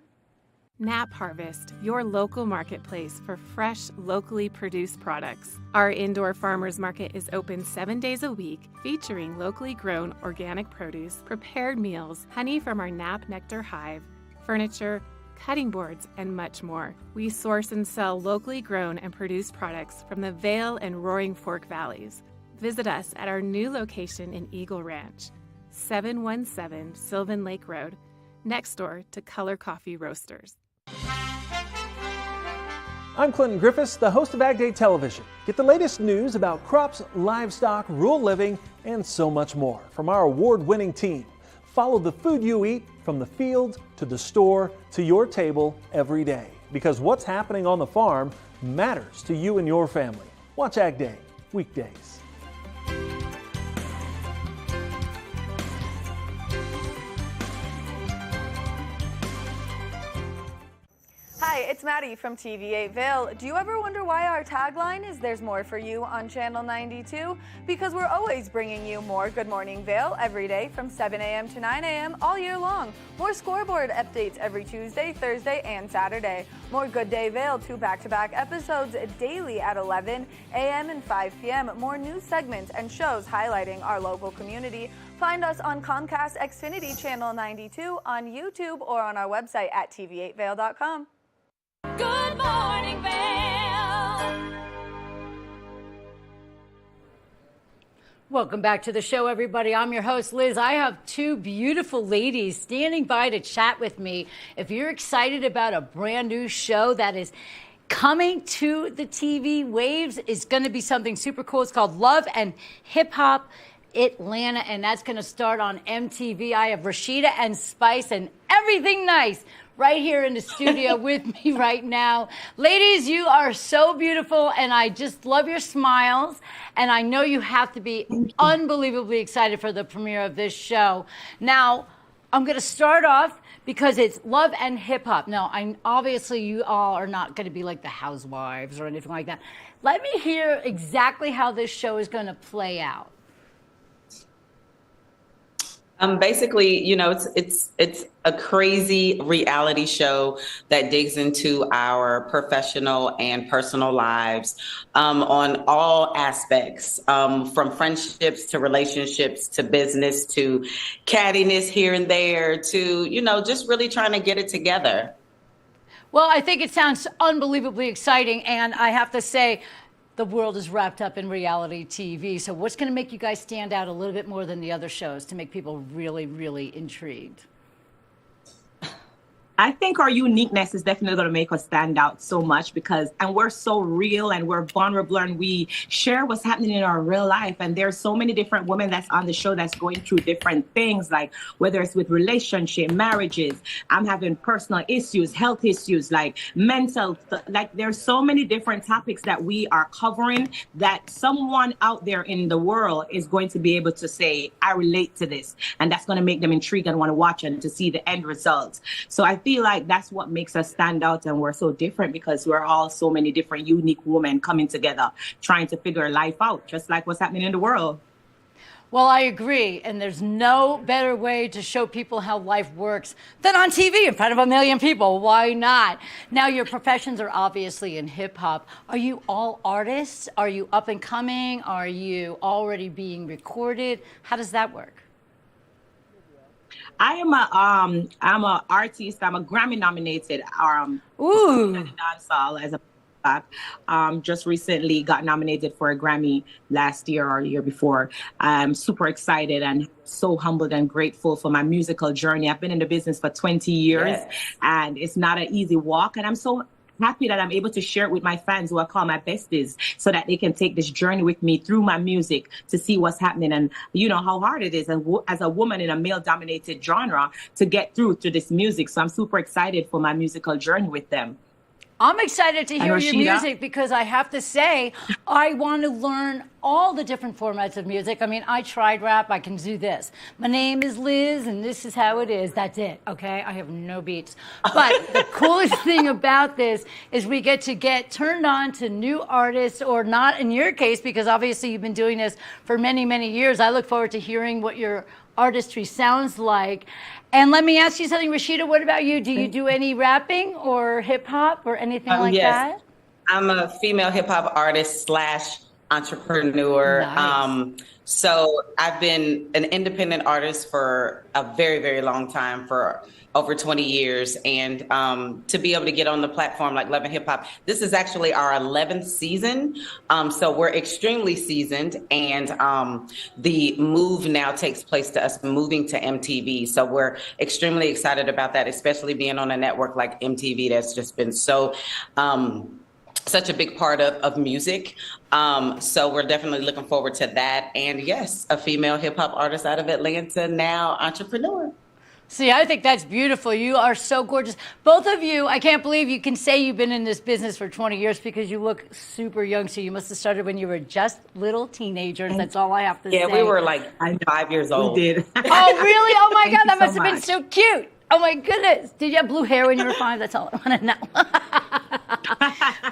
Nap Harvest, your local marketplace for fresh, locally produced products. Our indoor farmers market is open 7 days a week, featuring locally grown organic produce, prepared meals, honey from our Nap Nectar hive, furniture, cutting boards, and much more. We source and sell locally grown and produced products from the Vail and Roaring Fork Valleys. Visit us at our new location in Eagle Ranch, 717 Sylvan Lake Road, next door to Color Coffee Roasters. I'm Clinton Griffiths, the host of Ag Day Television. Get the latest news about crops, livestock, rural living, and so much more from our award-winning team. Follow the food you eat from the field to the store to your table every day, because what's happening on the farm matters to you and your family. Watch Ag Day weekdays. Hi, it's Maddie from TV8 Vail. Do you ever wonder why our tagline is "There's more for you" on Channel 92? Because we're always bringing you more Good Morning Vail every day from 7 a.m. to 9 a.m. all year long. More scoreboard updates every Tuesday, Thursday, and Saturday. More Good Day Vail, 2 back-to-back episodes daily at 11 a.m. and 5 p.m. More news segments and shows highlighting our local community. Find us on Comcast Xfinity Channel 92, on YouTube, or on our website at tv8vail.com. Good morning, Vail. Welcome back to the show, everybody. I'm your host, Liz. I have two beautiful ladies standing by to chat with me. If you're excited about a brand new show that is coming to the TV waves, it's going to be something super cool. It's called Love and Hip Hop Atlanta, and that's going to start on MTV. I have Rashida and Spice and everything nice right here in the studio with me right now. Ladies, you are so beautiful, and I just love your smiles, and I know you have to be unbelievably excited for the premiere of this show. Now, I'm going to start off because it's Love and Hip Hop. Now, obviously you all are not going to be like the Housewives or anything like that. Let me hear exactly how this show is going to play out. Basically, you know, it's a crazy reality show that digs into our professional and personal lives on all aspects, from friendships to relationships to business to cattiness here and there to, you know, just really trying to get it together. Well, I think it sounds unbelievably exciting, and I have to say, the world is wrapped up in reality TV. So what's going to make you guys stand out a little bit more than the other shows to make people really, really intrigued? I think our uniqueness is definitely going to make us stand out so much and we're so real and we're vulnerable and we share what's happening in our real life. And there's so many different women that's on the show that's going through different things, like whether it's with relationship, marriages, I'm having personal issues, health issues, like mental, like there's so many different topics that we are covering that someone out there in the world is going to be able to say, I relate to this. And that's going to make them intrigued and want to watch and to see the end results. So I think feel like that's what makes us stand out, and we're so different because we're all so many different unique women coming together, trying to figure life out, just like what's happening in the world. Well, I agree. And there's no better way to show people how life works than on TV in front of a million people. Why not? Now, your professions are obviously in hip hop. Are you all artists? Are you up and coming? Are you already being recorded? How does that work? I'm a artist. I'm a Grammy nominated dancehall as a just recently got nominated for a Grammy last year or year before. I'm super excited and so humbled and grateful for my musical journey. I've been in the business for 20 years and it's not an easy walk. And I'm so happy that I'm able to share it with my fans, who I call my besties, so that they can take this journey with me through my music to see what's happening and you know how hard it is as a woman in a male-dominated genre to get through to this music. So I'm super excited for my musical journey with them. I'm excited to hear your music because I have to say, I want to learn all the different formats of music. I mean, I tried rap. I can do this. My name is Liz, and this is how it is. That's it, okay? I have no beats. But the coolest thing about this is we get to get turned on to new artists, or not in your case, because obviously you've been doing this for many, many years. I look forward to hearing what your artistry sounds like. And let me ask you something, Rashida, what about you? Do you do any rapping or hip hop or anything like that? I'm a female hip hop artist / entrepreneur. Nice. So I've been an independent artist for a very, very long time, for over 20 years. And to be able to get on the platform like Love and Hip Hop, this is actually our 11th season. So we're extremely seasoned. And the move now takes place to us moving to MTV. So we're extremely excited about that, especially being on a network like MTV that's just been so such a big part of music. So we're definitely looking forward to that. And yes, a female hip hop artist out of Atlanta, now entrepreneur. See, I think that's beautiful. You are so gorgeous. Both of you, I can't believe you can say you've been in this business for 20 years because you look super young. So you must have started when you were just little teenagers. That's all I have to say. Yeah, we were like 5 years old. We did. Oh, really? Oh, my God. That must have been so cute. Oh, my goodness. Did you have blue hair when you were 5? That's all I want to know.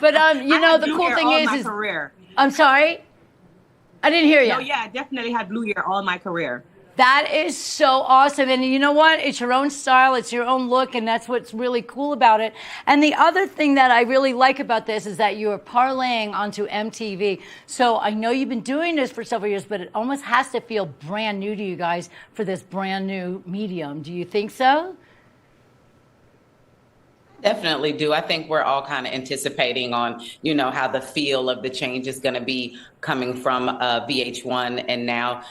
But, you know, the cool thing is career. I'm sorry? I didn't hear you. No, yeah, I definitely had blue hair all my career. That is so awesome. And you know what? It's your own style. It's your own look. And that's what's really cool about it. And the other thing that I really like about this is that you are parlaying onto MTV. So I know you've been doing this for several years, but it almost has to feel brand new to you guys for this brand new medium. Do you think so? Definitely do. I think we're all kind of anticipating on, you know, how the feel of the change is going to be coming from VH1 and now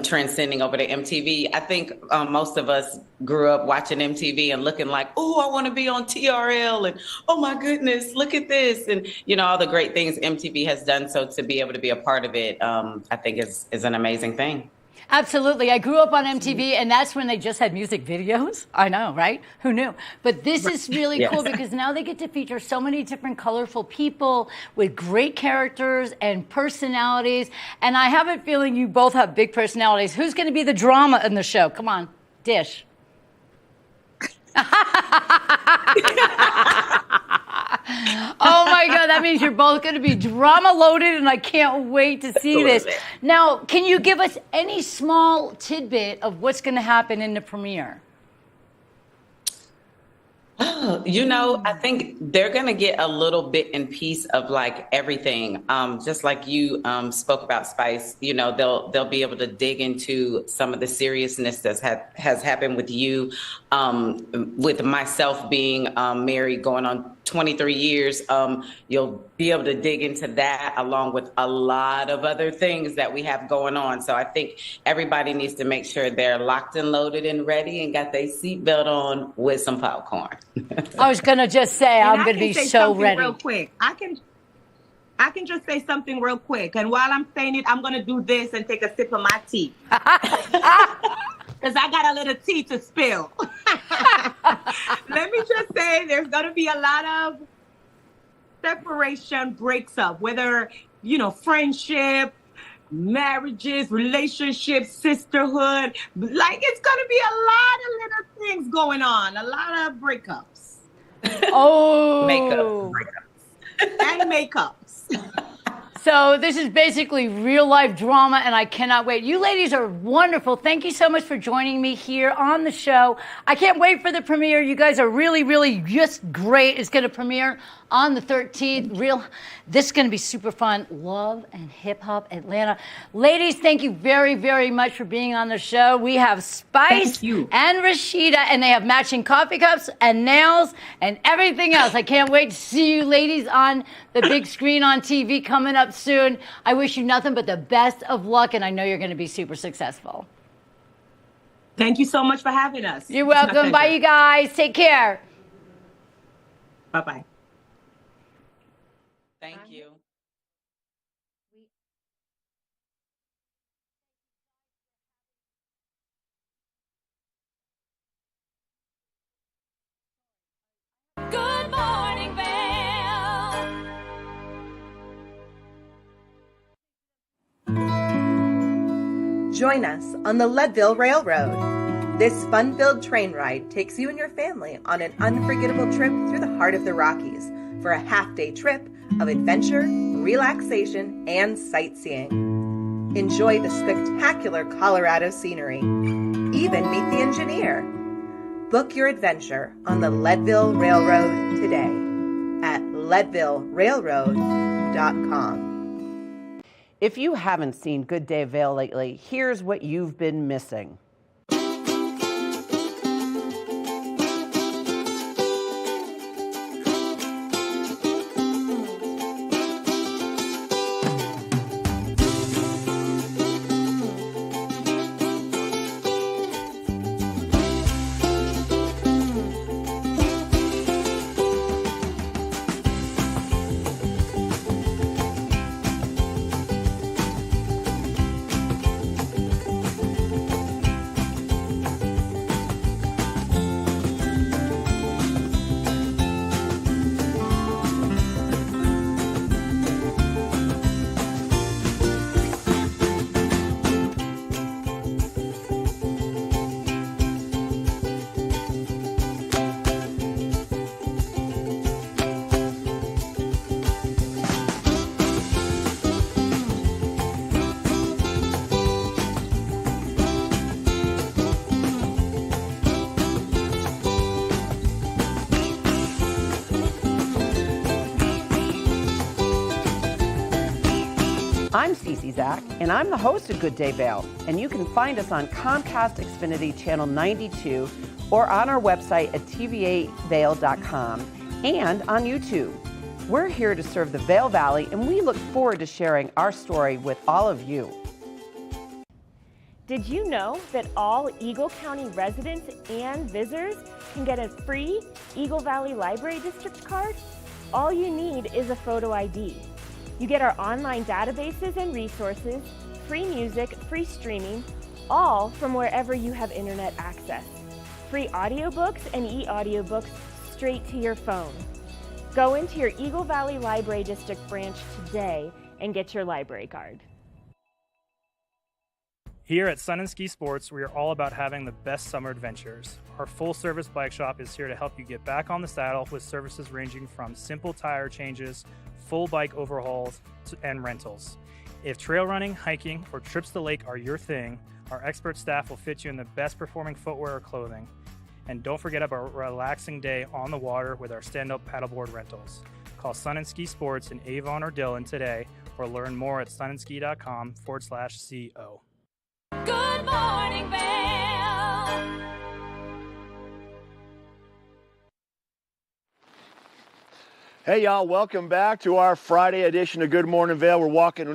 transcending over to MTV. I think most of us grew up watching MTV and looking like, oh, I want to be on TRL, and oh my goodness, look at this, and you know, all the great things MTV has done. So to be able to be a part of it, I think is an amazing thing. Absolutely. I grew up on MTV, and that's when they just had music videos. I know, right? Who knew? But this is really cool because now they get to feature so many different colorful people with great characters and personalities. And I have a feeling you both have big personalities. Who's going to be the drama in the show? Come on, dish. Oh my God, that means you're both going to be drama loaded, and I can't wait to see this. Now, can you give us any small tidbit of what's going to happen in the premiere? You know, I think they're going to get a little bit and piece of like everything. Just like you spoke about Spice, you know, they'll be able to dig into some of the seriousness that has happened with you, with myself being married going on 23 years. You'll be able to dig into that along with a lot of other things that we have going on. So I think everybody needs to make sure they're locked and loaded and ready and got their seatbelt on with some popcorn. I was going to just say, I'm going to be so ready. Real quick. I can just say something real quick. And while I'm saying it, I'm going to do this and take a sip of my tea. Because I got a little tea to spill. Let me just say there's going to be a lot of separation breaks up, whether, you know, friendship, marriages, relationships, sisterhood. Like, it's going to be a lot of little things going on, a lot of breakups. Oh. And makeups. So this is basically real life drama, and I cannot wait. You ladies are wonderful. Thank you so much for joining me here on the show. I can't wait for the premiere. You guys are really, really just great. It's going to premiere on the 13th. This is going to be super fun. Love and Hip Hop Atlanta. Ladies, thank you very, very much for being on the show. We have Spice and Rashida, and they have matching coffee cups and nails and everything else. I can't wait to see you ladies on the big screen on TV coming up soon. I wish you nothing but the best of luck, and I know you're going to be super successful. Thank you so much for having us. You're welcome. Bye, you guys. Take care. Bye-bye. Thank you. Good morning, Vail. Join us on the Leadville Railroad. This fun-filled train ride takes you and your family on an unforgettable trip through the heart of the Rockies for a half-day trip of adventure, relaxation, and sightseeing. Enjoy the spectacular Colorado scenery. Even meet the engineer. Book your adventure on the Leadville Railroad today at leadvillerailroad.com. If you haven't seen Good Day Vail lately, here's what you've been missing. I'm Cece Zach, and I'm the host of Good Day Vail, and you can find us on Comcast Xfinity Channel 92 or on our website at tva8vail.com and on YouTube. We're here to serve the Vail Valley, and we look forward to sharing our story with all of you. Did you know that all Eagle County residents and visitors can get a free Eagle Valley Library District card? All you need is a photo ID. You get our online databases and resources, free music, free streaming, all from wherever you have internet access. Free audiobooks and e-audiobooks straight to your phone. Go into your Eagle Valley Library District branch today and get your library card. Here at Sun and Ski Sports, we are all about having the best summer adventures. Our full-service bike shop is here to help you get back on the saddle with services ranging from simple tire changes, full bike overhauls, and rentals. If trail running, hiking, or trips to the lake are your thing, our expert staff will fit you in the best performing footwear or clothing. And don't forget about a relaxing day on the water with our stand-up paddleboard rentals. Call Sun and Ski Sports in Avon or Dillon today, or learn more at sunandski.com/CO. Good morning, Vail. Hey, y'all, welcome back to our Friday edition of Good Morning Vail. We're knocking.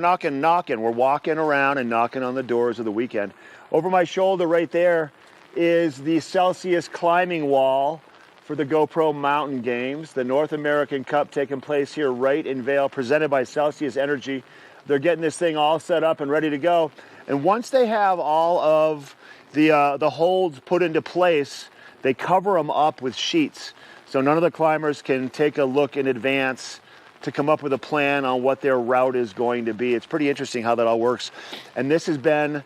We're walking around and knocking on the doors of the weekend. Over my shoulder right there is the Celsius climbing wall for the GoPro Mountain Games, the North American Cup taking place here right in Vail, presented by Celsius Energy. They're getting this thing all set up and ready to go. And once they have all of the holds put into place, they cover them up with sheets. So none of the climbers can take a look in advance to come up with a plan on what their route is going to be. It's pretty interesting how that all works. And this has been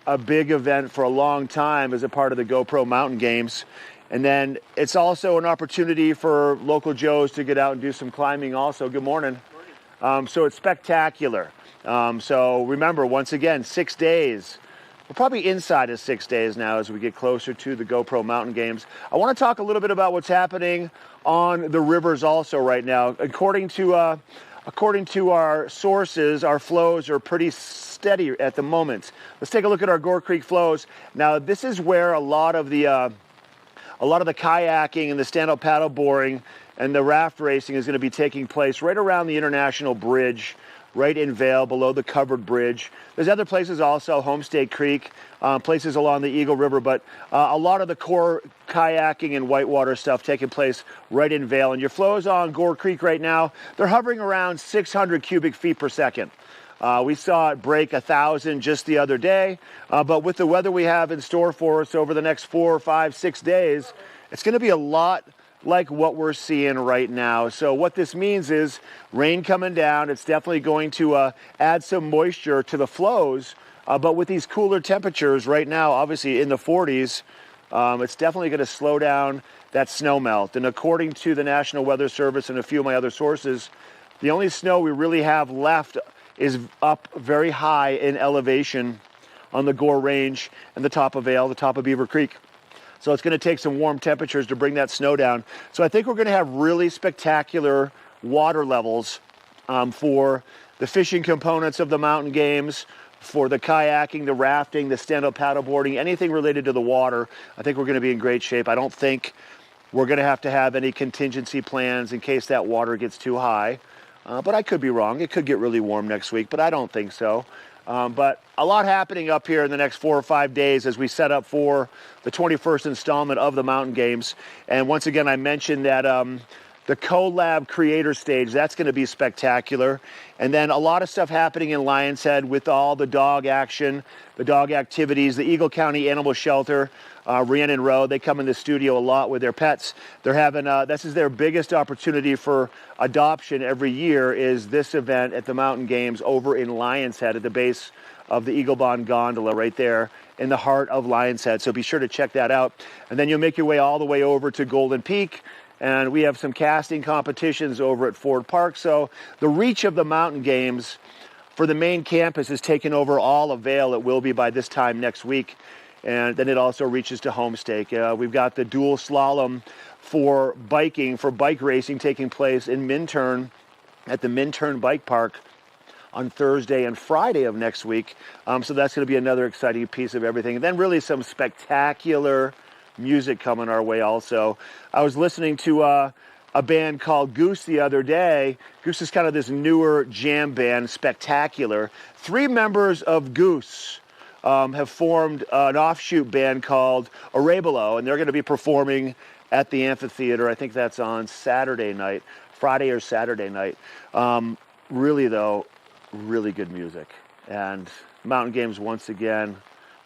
a big event for a long time as a part of the GoPro Mountain Games. And then it's also an opportunity for local Joes to get out and do some climbing also. Good morning. So it's spectacular. So remember, once again, 6 days. We're probably inside of 6 days now as we get closer to the GoPro Mountain Games. I want to talk a little bit about what's happening on the rivers also right now. According to our sources, our flows are pretty steady at the moment. Let's take a look at our Gore Creek flows. Now, this is where a lot of the kayaking and the stand-up paddle boarding and the raft racing is going to be taking place right around the International Bridge, right in Vail, below the covered bridge. There's other places also, Homestay Creek, places along the Eagle River, but a lot of the core kayaking and whitewater stuff taking place right in Vail. And your flows on Gore Creek right now, they're hovering around 600 cubic feet per second. We saw it break 1,000 just the other day, but with the weather we have in store for us over the next 4, 5, 6 days, it's going to be a lot like what we're seeing right now. So what this means is rain coming down. It's definitely going to add some moisture to the flows, but with these cooler temperatures right now, obviously in the 40s, it's definitely going to slow down that snow melt. And according to the National Weather Service and a few of my other sources, the only snow we really have left is up very high in elevation on the Gore Range and the top of Vail, the top of Beaver Creek. So it's going to take some warm temperatures to bring that snow down. So I think we're going to have really spectacular water levels for the fishing components of the mountain games, for the kayaking, the rafting, the stand-up paddleboarding, anything related to the water. I think we're going to be in great shape. I don't think we're going to have any contingency plans in case that water gets too high. But I could be wrong. It could get really warm next week, but I don't think so. But a lot happening up here in the next 4 or 5 days as we set up for the 21st installment of the Mountain Games. And once again, I mentioned that the collab creator stage, that's going to be spectacular. And then a lot of stuff happening in Lion's Head with all the dog action, the dog activities, the Eagle County Animal Shelter, Rhiannon Rowe, they come in the studio a lot with their pets. They're having, this is their biggest opportunity for adoption every year, is this event at the Mountain Games over in Lion's Head at the base of the Eagle Bond Gondola right there in the heart of Lion's Head. So be sure to check that out. And then you'll make your way all the way over to Golden Peak. And we have some casting competitions over at Ford Park. So the reach of the Mountain Games for the main campus has taken over all of Vail. It will be by this time next week. And then it also reaches to Homestake. We've got the dual slalom for biking, for bike racing taking place in Minturn at the Minturn Bike Park on Thursday and Friday of next week. So that's going to be another exciting piece of everything. And then really some spectacular music coming our way also. I was listening to a band called Goose the other day. Goose is kind of this newer jam band, spectacular. 3 members of Goose have formed an offshoot band called Arabelo, and they're going to be performing at the amphitheater. I think that's on Saturday night, Friday or Saturday night. Really, though, really good music. And Mountain Games, once again,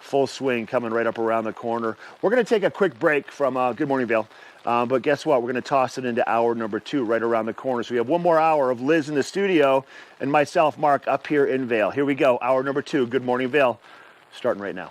full swing, coming right up around the corner. We're going to take a quick break from Good Morning Vail. But guess what? We're going to toss it into hour number 2 right around the corner. So we have one more hour of Liz in the studio and myself, Mark, up here in Vail. Here we go. Hour number 2, Good Morning Vail, starting right now.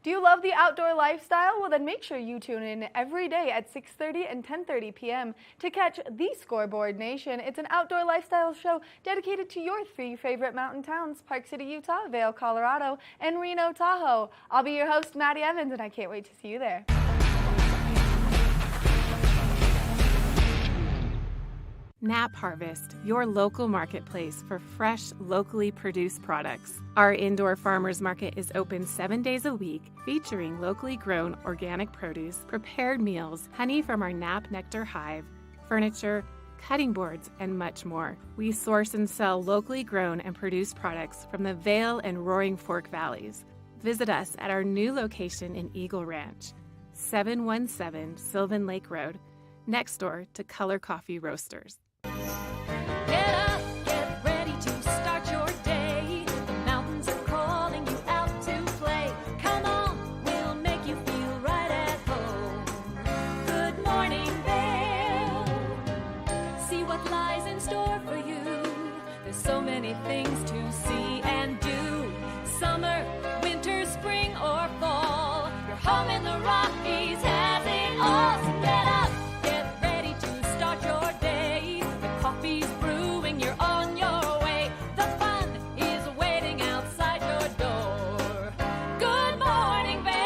Do you love the outdoor lifestyle? Well, then make sure you tune in every day at 6:30 and 10:30 p.m. to catch The Scoreboard Nation. It's an outdoor lifestyle show dedicated to your 3 favorite mountain towns: Park City, Utah, Vail, Colorado, and Reno, Tahoe. I'll be your host, Maddie Evans, and I can't wait to see you there. Nap Harvest, your local marketplace for fresh, locally produced products. Our indoor farmers market is open 7 days a week, featuring locally grown organic produce, prepared meals, honey from our Nap Nectar hive, furniture, cutting boards, and much more. We source and sell locally grown and produced products from the Vail and Roaring Fork Valleys. Visit us at our new location in Eagle Ranch, 717 Sylvan Lake Road, next door to Color Coffee Roasters. Get up, get ready to start your day. The mountains are calling you out to play. Come on, we'll make you feel right at home. Good morning, Vail. See what lies in home in the Rockies has it all. So get up, get ready to start your day. The coffee's brewing, you're on your way. The fun is waiting outside your door. Good morning, Vail.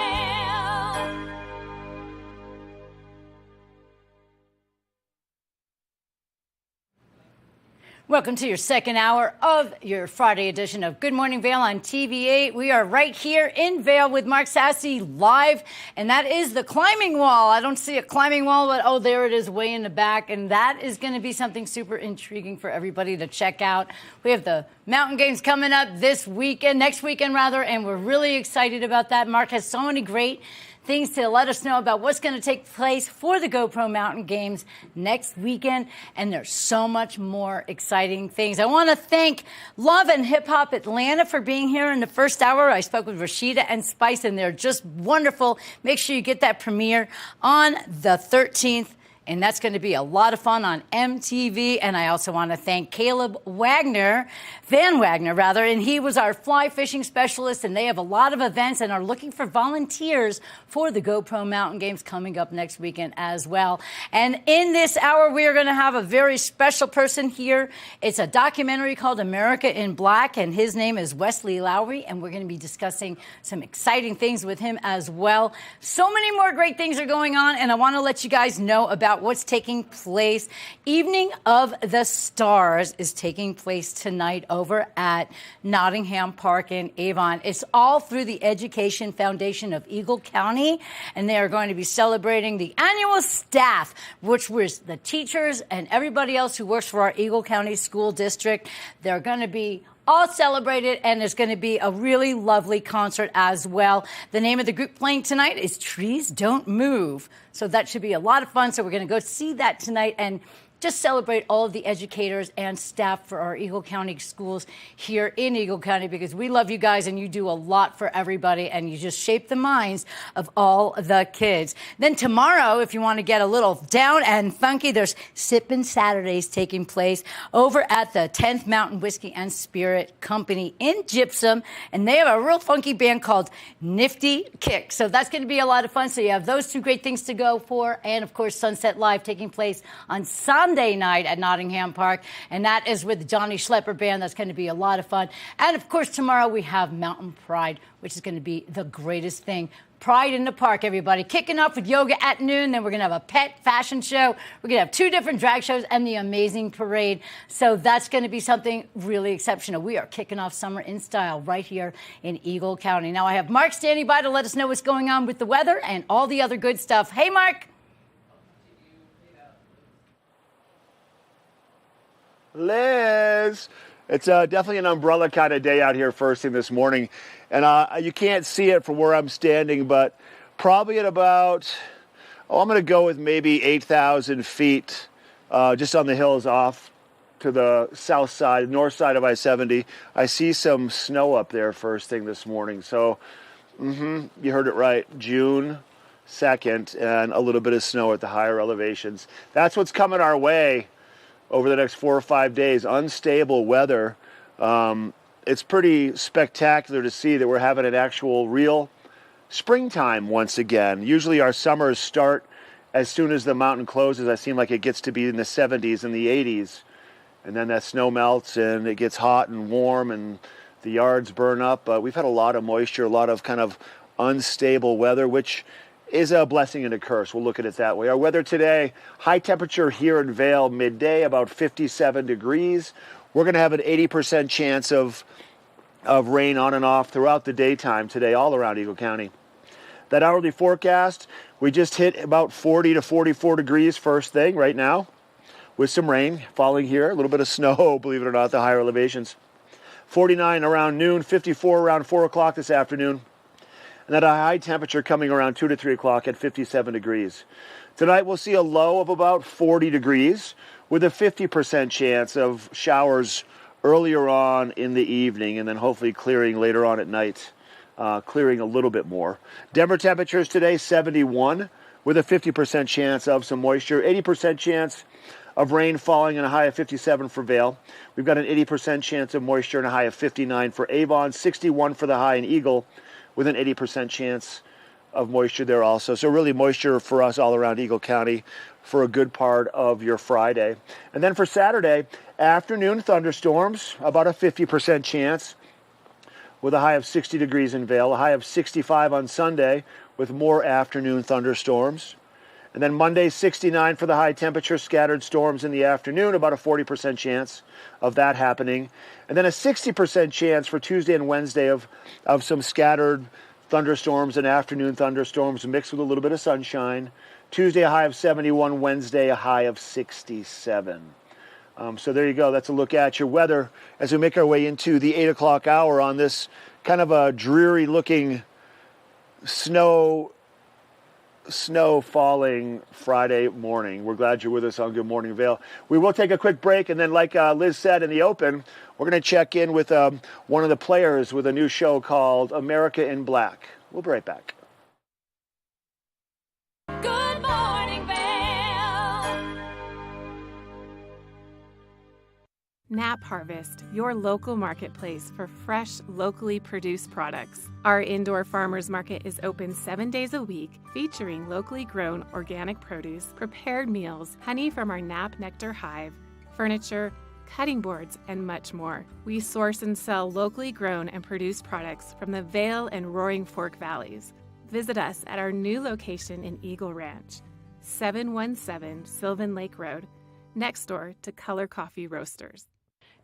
Welcome to your second hour of your Friday edition of Good Morning Vail on TV8. We are right here in Vail with Mark Sassy live, and that is the climbing wall. I don't see a climbing wall, but oh, there it is way in the back, and that is going to be something super intriguing for everybody to check out. We have the Mountain Games coming up next weekend, and we're really excited about that. Mark has so many great things to let us know about what's going to take place for the GoPro Mountain Games next weekend, and there's so much more exciting things. I want to thank Love and Hip Hop Atlanta for being here in the first hour. I spoke with Rashida and Spice, and they're just wonderful. Make sure you get that premiere on the 13th. And that's going to be a lot of fun on MTV. And I also want to thank Caleb Van Wagner, and he was our fly fishing specialist. And they have a lot of events and are looking for volunteers for the GoPro Mountain Games coming up next weekend as well. And in this hour, we are going to have a very special person here. It's a documentary called America in Black, and his name is Wesley Lowry. And we're going to be discussing some exciting things with him as well. So many more great things are going on, and I want to let you guys know about what's taking place. Evening of the Stars is taking place tonight over at Nottingham Park in Avon. It's all through the Education Foundation of Eagle County, and they are going to be celebrating the annual staff, which was the teachers and everybody else who works for our Eagle County School District. They're going to be all celebrated, and there's going to be a really lovely concert as well. The name of the group playing tonight is Trees Don't Move. So that should be a lot of fun. So we're going to go see that tonight and just celebrate all of the educators and staff for our Eagle County schools here in Eagle County, because we love you guys and you do a lot for everybody, and you just shape the minds of all the kids. Then tomorrow, if you want to get a little down and funky, there's Sippin' Saturdays taking place over at the 10th Mountain Whiskey and Spirit Company in Gypsum, and they have a real funky band called Nifty Kick. So that's going to be a lot of fun. So you have those two great things to go for, and of course Sunset Live taking place on Sunday night at Nottingham Park, and that is with the Johnny Schlepper Band. That's going to be a lot of fun. And of course, tomorrow we have Mountain Pride, which is going to be the greatest thing. Pride in the Park, everybody. Kicking off with yoga at noon. Then we're going to have a pet fashion show. We're going to have 2 different drag shows and the amazing parade. So that's going to be something really exceptional. We are kicking off summer in style right here in Eagle County. Now I have Mark standing by to let us know what's going on with the weather and all the other good stuff. Hey, Mark. Liz, it's definitely an umbrella kind of day out here first thing this morning. And you can't see it from where I'm standing, but probably at about, I'm going to go with maybe 8,000 feet just on the hills off to the south side, north side of I-70. I see some snow up there first thing this morning. So, you heard it right, June 2nd, and a little bit of snow at the higher elevations. That's what's coming our way over the next 4 or 5 days. Unstable weather. It's pretty spectacular to see that we're having an actual real springtime once again. Usually our summers start as soon as the mountain closes. I seem like it gets to be in the 70s and the 80s. And then that snow melts and it gets hot and warm and the yards burn up. We've had a lot of moisture, a lot of kind of unstable weather, which is a blessing and a curse. We'll look at it that way. Our weather today, high temperature here in Vail, midday, about 57 degrees. We're going to have an 80% chance of rain on and off throughout the daytime today, all around Eagle County. That hourly forecast, we just hit about 40 to 44 degrees first thing right now, with some rain falling here, a little bit of snow, believe it or not, at the higher elevations. 49 around noon, 54 around 4 o'clock this afternoon. And at a high temperature coming around 2 to 3 o'clock at 57 degrees. Tonight we'll see a low of about 40 degrees with a 50% chance of showers earlier on in the evening and then hopefully clearing later on at night, clearing a little bit more. Denver temperatures today 71 with a 50% chance of some moisture, 80% chance of rain falling and a high of 57 for Vail. We've got an 80% chance of moisture and a high of 59 for Avon, 61 for the high in Eagle, with an 80% chance of moisture there also. So really moisture for us all around Eagle County for a good part of your Friday. And then for Saturday, afternoon thunderstorms, about a 50% chance, with a high of 60 degrees in Vail, a high of 65 on Sunday with more afternoon thunderstorms. And then Monday, 69 for the high temperature, scattered storms in the afternoon, about a 40% chance of that happening. And then a 60% chance for Tuesday and Wednesday of some scattered thunderstorms and afternoon thunderstorms mixed with a little bit of sunshine. Tuesday, a high of 71, Wednesday, a high of 67. So there you go. That's a look at your weather as we make our way into the 8 o'clock hour on this kind of a dreary looking snow falling Friday morning. We're glad you're with us on Good Morning Vail. We will take a quick break, and then like Liz said in the open, we're going to check in with one of the players with a new show called America in Black. We'll be right back. Good morning, Vail. Nap Harvest, your local marketplace for fresh, locally produced products. Our indoor farmers market is open 7 days a week, featuring locally grown organic produce, prepared meals, honey from our Nap Nectar hive, furniture, cutting boards, and much more. We source and sell locally grown and produced products from the Vail and Roaring Fork Valleys. Visit us at our new location in Eagle Ranch, 717 Sylvan Lake Road, next door to Color Coffee Roasters.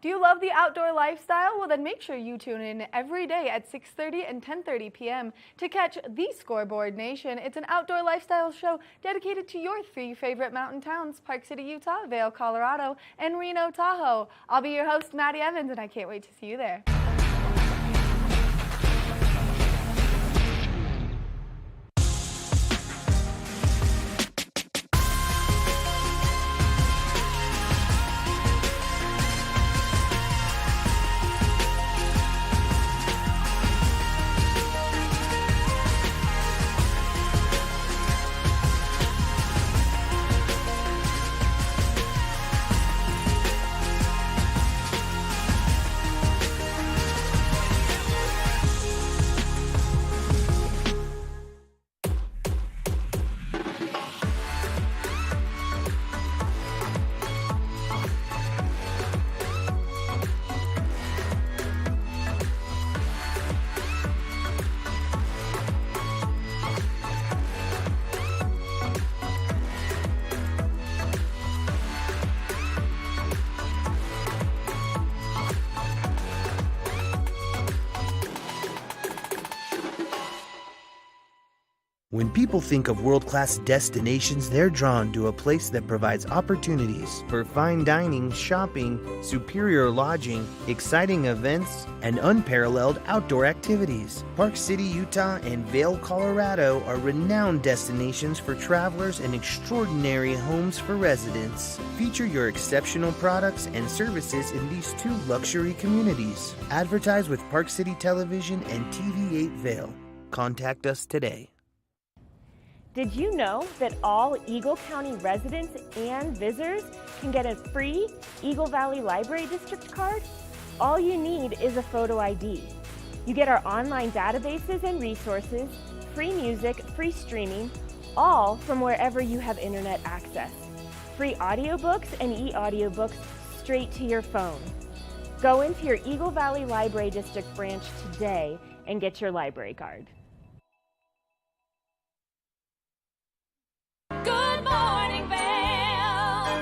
Do you love the outdoor lifestyle? Well, then make sure you tune in every day at 6:30 and 10:30 p.m. to catch The Scoreboard Nation. It's an outdoor lifestyle show dedicated to your 3 favorite mountain towns: Park City, Utah, Vail, Colorado, and Reno, Tahoe. I'll be your host, Maddie Evans, and I can't wait to see you there. When people think of world-class destinations, they're drawn to a place that provides opportunities for fine dining, shopping, superior lodging, exciting events, and unparalleled outdoor activities. Park City, Utah, and Vail, Colorado are renowned destinations for travelers and extraordinary homes for residents. Feature your exceptional products and services in these 2 luxury communities. Advertise with Park City Television and TV8 Vail. Contact us today. Did you know that all Eagle County residents and visitors can get a free Eagle Valley Library District card? All you need is a photo ID. You get our online databases and resources, free music, free streaming, all from wherever you have internet access. Free audiobooks and e-audiobooks straight to your phone. Go into your Eagle Valley Library District branch today and get your library card. Good morning, Vail.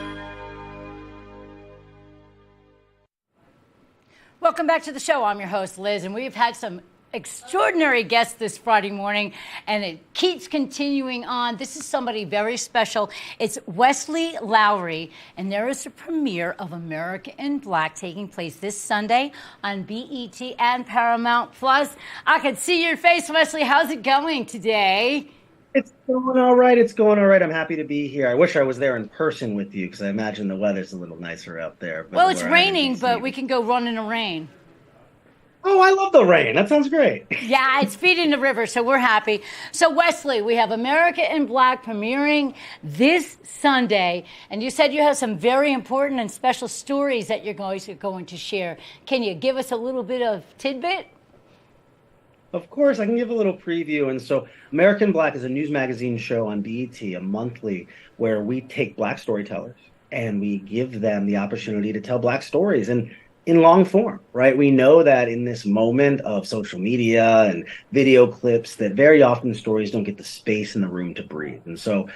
Welcome back to the show. I'm your host, Liz, and we've had some extraordinary guests this Friday morning, and it keeps continuing on. This is somebody very special. It's Wesley Lowry, and there is a premiere of America in Black taking place this Sunday on BET and Paramount Plus. I can see your face, Wesley. How's it going today? It's going all right. It's going all right. I'm happy to be here. I wish I was there in person with you because I imagine the weather's a little nicer out there. But well, it's raining, but we can go run in the rain. Oh, I love the rain. That sounds great. Yeah, it's feeding the river, so we're happy. So, Wesley, we have America in Black premiering this Sunday, and you said you have some very important and special stories that you're going to share. Can you give us a little bit of tidbit? Of course, I can give a little preview. And so, American Black is a news magazine show on BET, a monthly, where we take Black storytellers and we give them the opportunity to tell Black stories and in long form, right? We know that in this moment of social media and video clips, that very often stories don't get the space in the room to breathe. And so,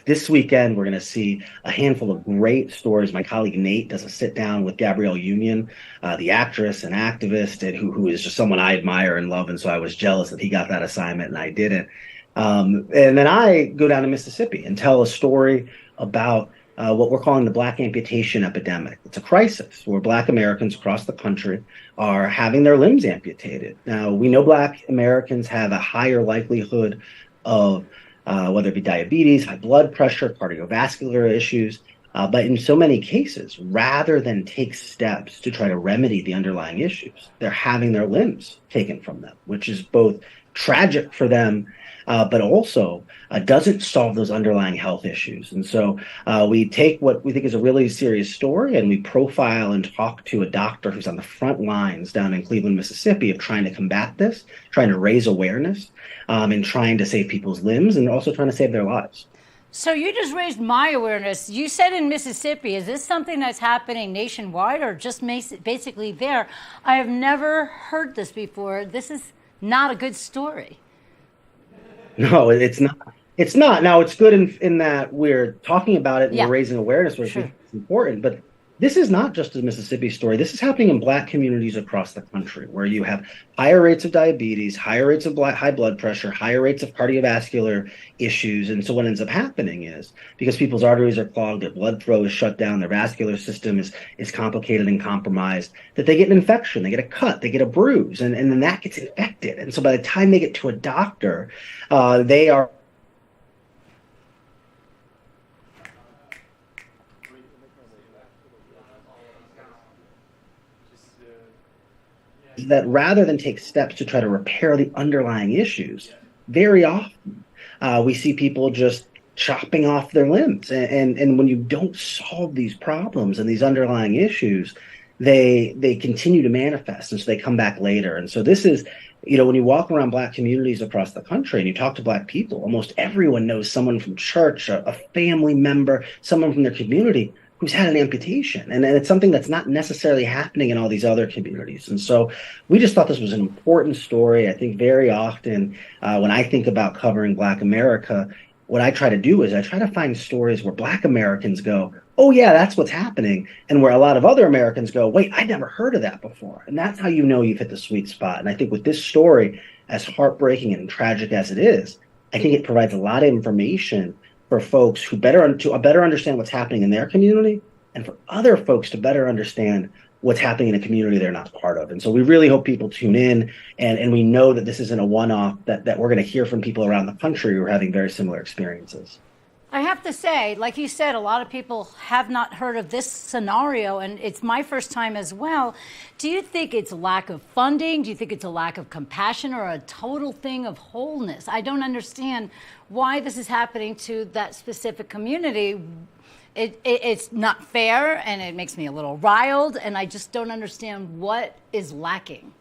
this weekend, we're going to see a handful of great stories. My colleague Nate does a sit down with Gabrielle Union, the actress and activist, and who is just someone I admire and love. And so I was jealous that he got that assignment and I didn't. And then I go down to Mississippi and tell a story about what we're calling the Black amputation epidemic. It's a crisis where Black Americans across the country are having their limbs amputated. Now, we know Black Americans have a higher likelihood of whether it be diabetes, high blood pressure, cardiovascular issues. But in so many cases, rather than take steps to try to remedy the underlying issues, they're having their limbs taken from them, which is both tragic for them, but also doesn't solve those underlying health issues. And so we take what we think is a really serious story and we profile and talk to a doctor who's on the front lines down in Cleveland, Mississippi, of trying to combat this, trying to raise awareness, and trying to save people's limbs and also trying to save their lives. So you just raised my awareness. You said in Mississippi. Is this something that's happening nationwide or just basically there? I have never heard this before. This is not a good story. No, it's not. It's not. Now, it's good in that we're talking about it and we're raising awareness, which is important. But this is not just a Mississippi story. This is happening in Black communities across the country, where you have higher rates of diabetes, higher rates of high blood pressure, higher rates of cardiovascular issues. And so what ends up happening is, because people's arteries are clogged, their blood flow is shut down, their vascular system is complicated and compromised, that they get an infection, they get a cut, they get a bruise, and then that gets infected. And so by the time they get to a doctor, they are that rather than take steps to try to repair the underlying issues, very often we see people just chopping off their limbs. And when you don't solve these problems and these underlying issues, they continue to manifest. And so they come back later. And so this is, when you walk around Black communities across the country and you talk to Black people, almost everyone knows someone from church, a family member, someone from their community who's had an amputation. And it's something that's not necessarily happening in all these other communities. And so we just thought this was an important story. I think very often when I think about covering Black America, what I try to do is I try to find stories where Black Americans go, oh yeah, that's what's happening. And where a lot of other Americans go, wait, I'd never heard of that before. And that's how you know you've hit the sweet spot. And I think with this story, as heartbreaking and tragic as it is, I think it provides a lot of information for folks who better understand what's happening in their community, and for other folks to better understand what's happening in a community they're not part of. And so we really hope people tune in, and we know that this isn't a one-off, that we're going to hear from people around the country who are having very similar experiences. I have to say, like you said, a lot of people have not heard of this scenario, and it's my first time as well. Do you think it's lack of funding? Do you think it's a lack of compassion, or a total thing of wholeness? I don't understand why this is happening to that specific community. It's not fair, and it makes me a little riled, and I just don't understand what is lacking.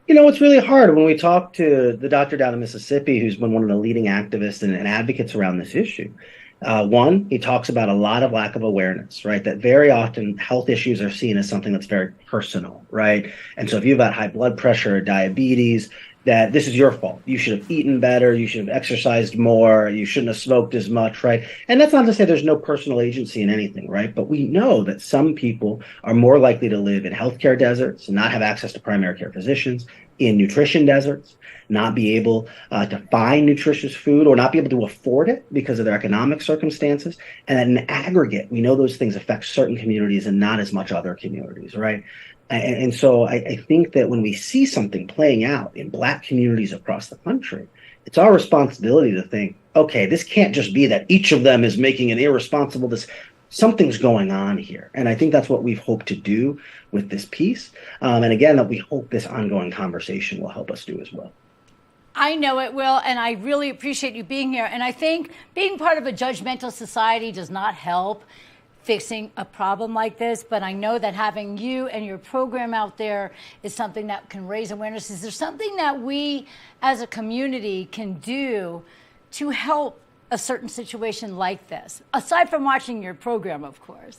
It's really hard when we talk to the doctor down in Mississippi, who's been one of the leading activists and advocates around this issue. One, he talks about a lot of lack of awareness, right? That very often health issues are seen as something that's very personal, right? And so if you've got high blood pressure or diabetes, that this is your fault. You should have eaten better. You should have exercised more. You shouldn't have smoked as much, right? And that's not to say there's no personal agency in anything, right? But we know that some people are more likely to live in healthcare deserts and not have access to primary care physicians, in nutrition deserts, not be able to find nutritious food, or not be able to afford it because of their economic circumstances. And in aggregate, we know those things affect certain communities and not as much other communities, right? And so I think that when we see something playing out in Black communities across the country, it's our responsibility to think, okay, this can't just be that each of them is making an irresponsible decision. Something's going on here. And I think that's what we've hoped to do with this piece. And again, that we hope this ongoing conversation will help us do as well. I know it will, and I really appreciate you being here. And I think being part of a judgmental society does not help. fixing a problem like this, but I know that having you and your program out there is something that can raise awareness. Is there something that we as a community can do to help a certain situation like this, aside from watching your program, of course?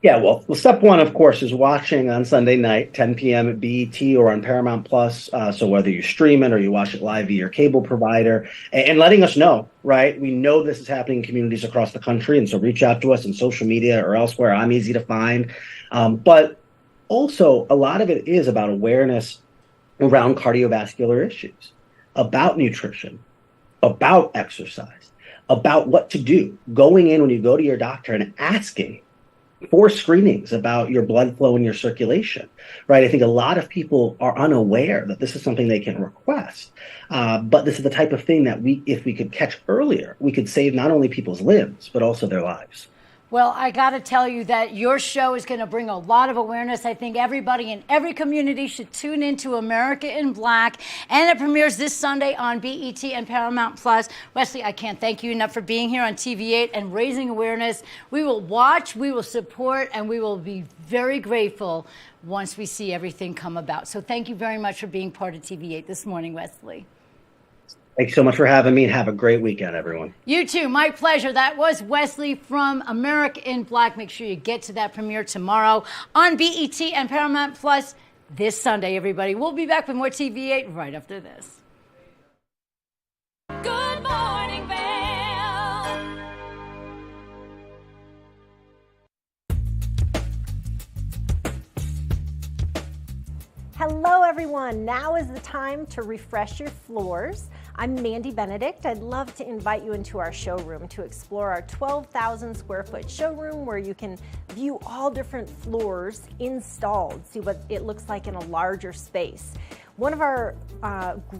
Yeah, well, step one, of course, is watching on Sunday night, 10 p.m. at BET or on Paramount Plus. So whether you stream it or you watch it live via your cable provider, and letting us know, right? We know this is happening in communities across the country, and so reach out to us on social media or elsewhere. I'm easy to find. But also, a lot of it is about awareness around cardiovascular issues, about nutrition, about exercise, about what to do, going in when you go to your doctor and asking for screenings about your blood flow and your circulation, right? I think a lot of people are unaware that this is something they can request. But this is the type of thing that if we could catch earlier, we could save not only people's limbs, but also their lives. Well, I got to tell you that your show is going to bring a lot of awareness. I think everybody in every community should tune into America in Black, and it premieres this Sunday on BET and Paramount Plus. Wesley, I can't thank you enough for being here on TV8 and raising awareness. We will watch, we will support, and we will be very grateful once we see everything come about. So thank you very much for being part of TV8 this morning, Wesley. Thanks so much for having me, and have a great weekend, everyone. You too. My pleasure. That was Wesley from America in Black. Make sure you get to that premiere tomorrow on BET and Paramount Plus this Sunday, everybody. We'll be back with more TV8 right after this. Good morning, Vail. Hello, everyone. Now is the time to refresh your floors. I'm Mandy Benedict. I'd love to invite you into our showroom to explore our 12,000 square foot showroom where you can view all different floors installed, see what it looks like in a larger space. One of our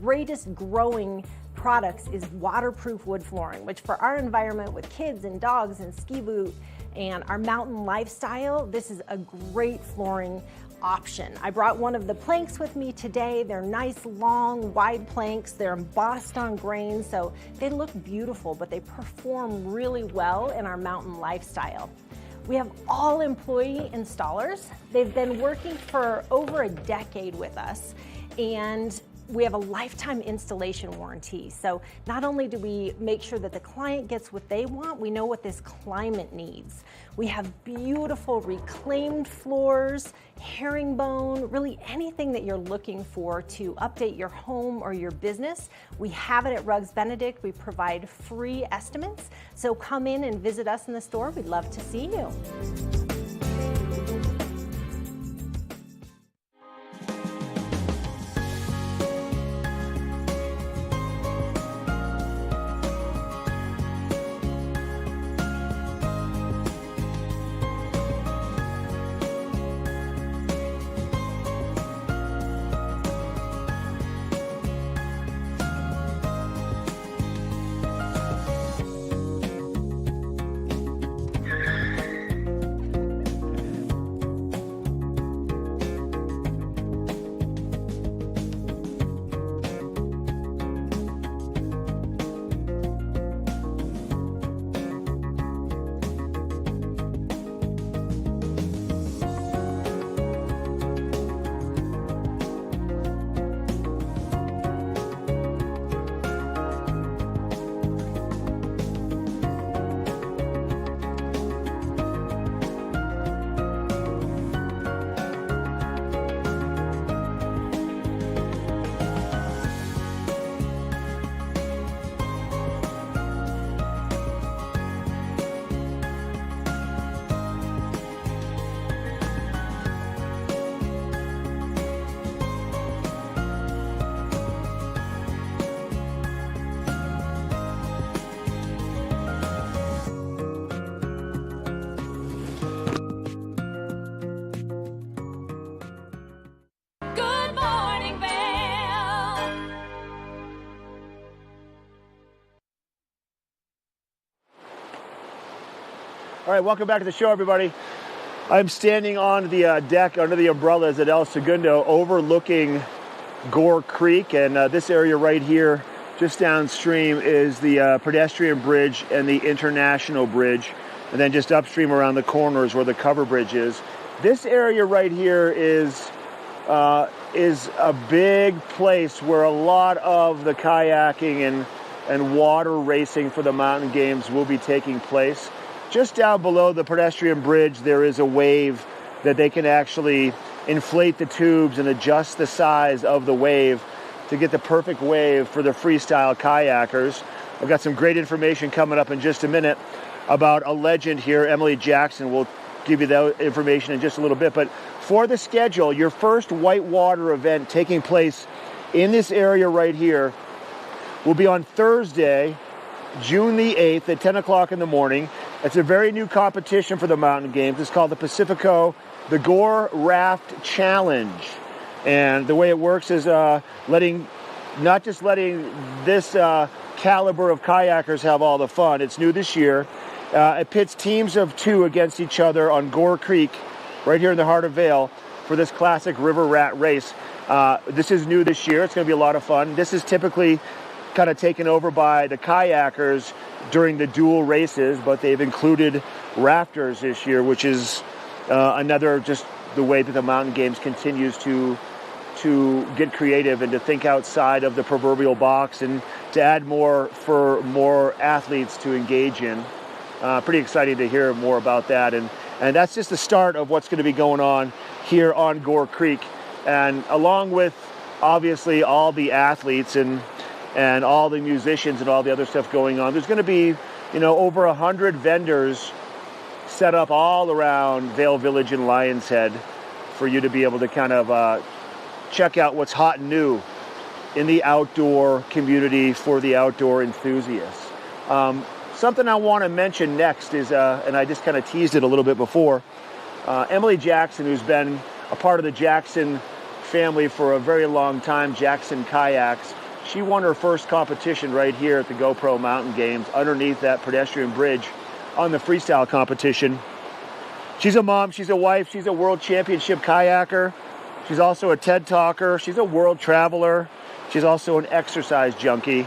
greatest growing products is waterproof wood flooring, which for our environment with kids and dogs and ski boot and our mountain lifestyle, this is a great flooring option. I brought one of the planks with me today. They're nice, long, wide planks. They're embossed on grain, so they look beautiful, but they perform really well in our mountain lifestyle. We have all employee installers. They've been working for over a decade with us, and we have a lifetime installation warranty. So not only do we make sure that the client gets what they want, we know what this climate needs. We have beautiful reclaimed floors, herringbone, really anything that you're looking for to update your home or your business. We have it at Rugs Benedict. We provide free estimates. So come in and visit us in the store. We'd love to see you. All right, welcome back to the show, everybody. I'm standing on the deck under the umbrellas at El Segundo overlooking Gore Creek, and this area right here just downstream is the pedestrian bridge and the international bridge. and then just upstream around the corners where the cover bridge is. This area right here is a big place where a lot of the kayaking and water racing for the mountain games will be taking place. Just down below the pedestrian bridge, there is a wave that they can actually inflate the tubes and adjust the size of the wave to get the perfect wave for the freestyle kayakers. I've got some great information coming up in just a minute about a legend here, Emily Jackson. We'll give you that information in just a little bit. But for the schedule, your first whitewater event taking place in this area right here will be on Thursday, June the 8th at 10 o'clock in the morning. It's a very new competition for the mountain games. It's called the Pacifico, the Gore Raft Challenge. And the way it works is not just letting this caliber of kayakers have all the fun. It's new this year. It pits teams of 2 against each other on Gore Creek, right here in the heart of Vail, for this classic river rat race. This is new this year. It's going to be a lot of fun. This is typically kind of taken over by the kayakers during the dual races, but they've included rafters this year, which is another just the way that the mountain games continues to get creative and to think outside of the proverbial box and to add more for more athletes to engage in. Pretty excited to hear more about that. And that's just the start of what's going to be going on here on Gore Creek. And along with, obviously, all the athletes and all the musicians and all the other stuff going on, there's going to be, over 100 vendors set up all around Vail Village and Lions Head for you to be able to kind of check out what's hot and new in the outdoor community for the outdoor enthusiasts. Something I want to mention next is, and I just kind of teased it a little bit before, Emily Jackson, who's been a part of the Jackson family for a very long time, Jackson Kayaks. She won her first competition right here at the GoPro Mountain Games underneath that pedestrian bridge on the freestyle competition. She's a mom, she's a wife, she's a world championship kayaker. She's also a TED talker. She's a world traveler. She's also an exercise junkie.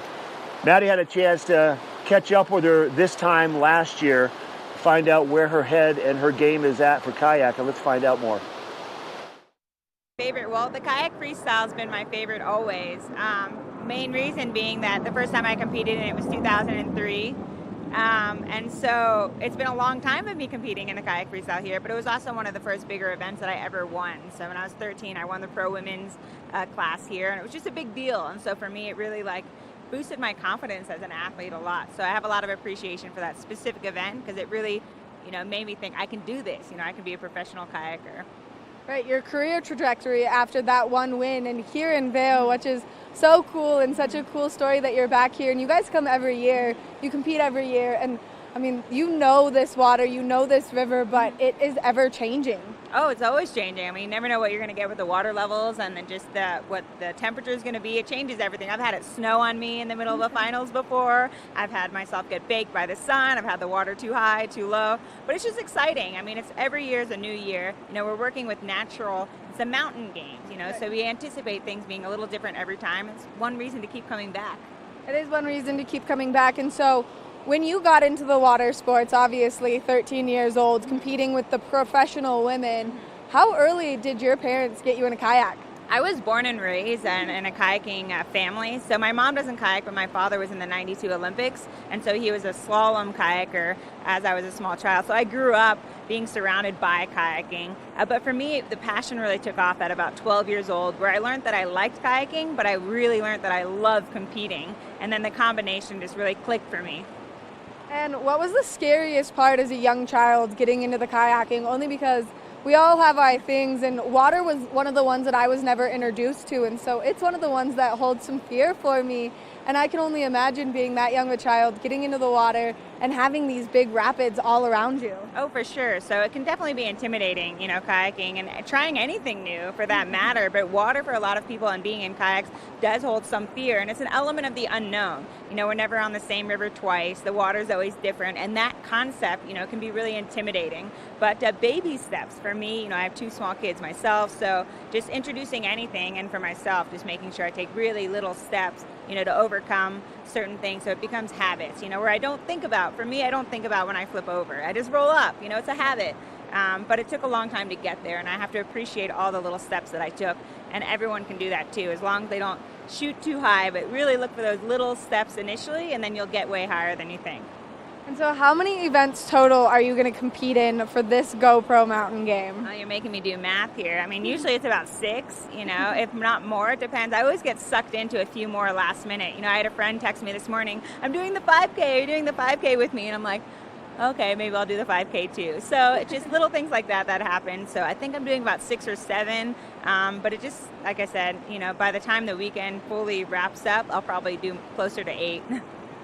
Maddie had a chance to catch up with her this time last year, find out where her head and her game is at for kayaking. Let's find out more. Well, the kayak freestyle has been my favorite always. Main reason being that the first time I competed in it was 2003. And so it's been a long time of me competing in the kayak freestyle here, but it was also one of the first bigger events that I ever won. So when I was 13, I won the pro women's class here, and it was just a big deal. And so for me, it really boosted my confidence as an athlete a lot. So I have a lot of appreciation for that specific event because it really, made me think I can do this. I can be a professional kayaker. Right, your career trajectory after that one win and here in Vail, which is so cool and such a cool story that you're back here. And you guys come every year, you compete every year. And I mean, this water, this river, but it is ever changing. Oh, it's always changing. I mean, you never know what you're going to get with the water levels and then just what the temperature is going to be. It changes everything. I've had it snow on me in the middle of the finals before. I've had myself get baked by the sun. I've had the water too high, too low. But it's just exciting. I mean, it's every year is a new year. We're working with it's the mountain games, so we anticipate things being a little different every time. It's one reason to keep coming back. It is one reason to keep coming back. And so when you got into the water sports, obviously 13 years old, competing with the professional women, how early did your parents get you in a kayak? I was born and raised in a kayaking family. So my mom doesn't kayak, but my father was in the 92 Olympics. And so he was a slalom kayaker as I was a small child. So I grew up being surrounded by kayaking. But for me, the passion really took off at about 12 years old, where I learned that I liked kayaking, but I really learned that I loved competing. And then the combination just really clicked for me. And what was the scariest part as a young child getting into the kayaking? Only because we all have our things, and water was one of the ones that I was never introduced to, and so it's one of the ones that holds some fear for me. And I can only imagine being that young a child, getting into the water and having these big rapids all around you. Oh, for sure. So it can definitely be intimidating, kayaking and trying anything new for that matter. But water for a lot of people and being in kayaks does hold some fear. And it's an element of the unknown. We're never on the same river twice. The water's always different. And that concept, can be really intimidating. But baby steps for me, I have 2 small kids myself. So just introducing anything, and for myself, just making sure I take really little steps to overcome certain things. So it becomes habits, where I don't think about when I flip over. I just roll up, it's a habit. But it took a long time to get there, and I have to appreciate all the little steps that I took. And everyone can do that too, as long as they don't shoot too high, but really look for those little steps initially, and then you'll get way higher than you think. And so how many events total are you going to compete in for this GoPro Mountain Game? You're making me do math here. I mean, usually it's about 6, if not more. It depends. I always get sucked into a few more last minute. I had a friend text me this morning, I'm doing the 5K, are you doing the 5K with me? And I'm like, okay, maybe I'll do the 5K too. So it's just little things like that happen. So I think I'm doing about 6 or 7. But it just, like I said, by the time the weekend fully wraps up, I'll probably do closer to 8.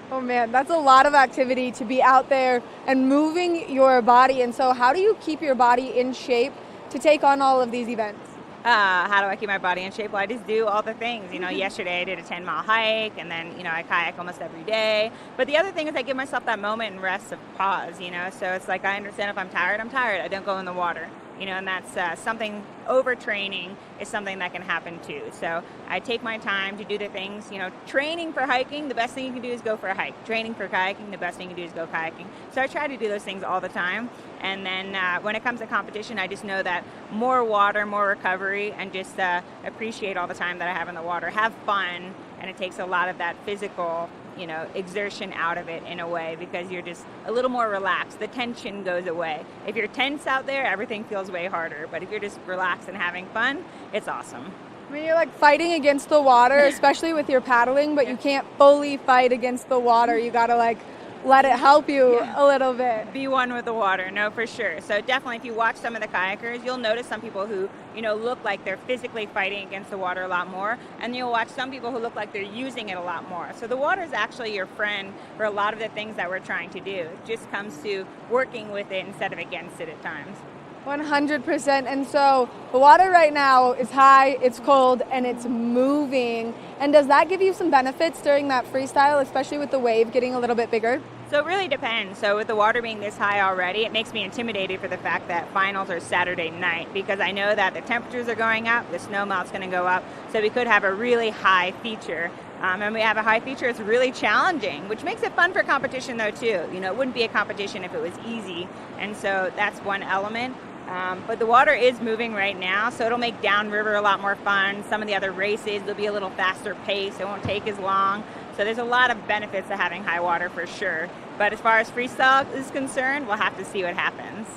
Oh man, that's a lot of activity to be out there and moving your body. And so how do you keep your body in shape to take on all of these events? How do I keep my body in shape? Well, I just do all the things. Yesterday I did a 10-mile hike, and then, I kayak almost every day. But the other thing is I give myself that moment and rest of pause, So it's like I understand if I'm tired, I'm tired. I don't go in the water. And that's something, overtraining is something that can happen too. So I take my time to do the things, training for hiking, the best thing you can do is go for a hike. Training for kayaking, the best thing you can do is go kayaking. So I try to do those things all the time. And then when it comes to competition, I just know that more water, more recovery, and just appreciate all the time that I have in the water. Have fun, and it takes a lot of that physical exertion out of it in a way, because you're just a little more relaxed. The tension goes away. If you're tense out there, everything feels way harder. But if you're just relaxed and having fun, it's awesome. I mean, you're like fighting against the water, especially with your paddling, but you can't fully fight against the water. You gotta let it help you a little bit. Be one with the water, no, for sure. So definitely, if you watch some of the kayakers, you'll notice some people who, look like they're physically fighting against the water a lot more, and you'll watch some people who look like they're using it a lot more. So the water is actually your friend for a lot of the things that we're trying to do. It just comes to working with it instead of against it at times. 100%. And so the water right now is high, it's cold, and it's moving. And does that give you some benefits during that freestyle, especially with the wave getting a little bit bigger? So it really depends. So with the water being this high already, it makes me intimidated for the fact that finals are Saturday night, because I know that the temperatures are going up, the snow melt's going to go up, so we could have a really high feature. And we have a high feature, it's really challenging, which makes it fun for competition though too. It wouldn't be a competition if it was easy, and so that's one element. But the water is moving right now, so it'll make downriver a lot more fun. Some of the other races, there'll be a little faster pace. It won't take as long. So there's a lot of benefits to having high water for sure. But as far as freestyle is concerned, we'll have to see what happens.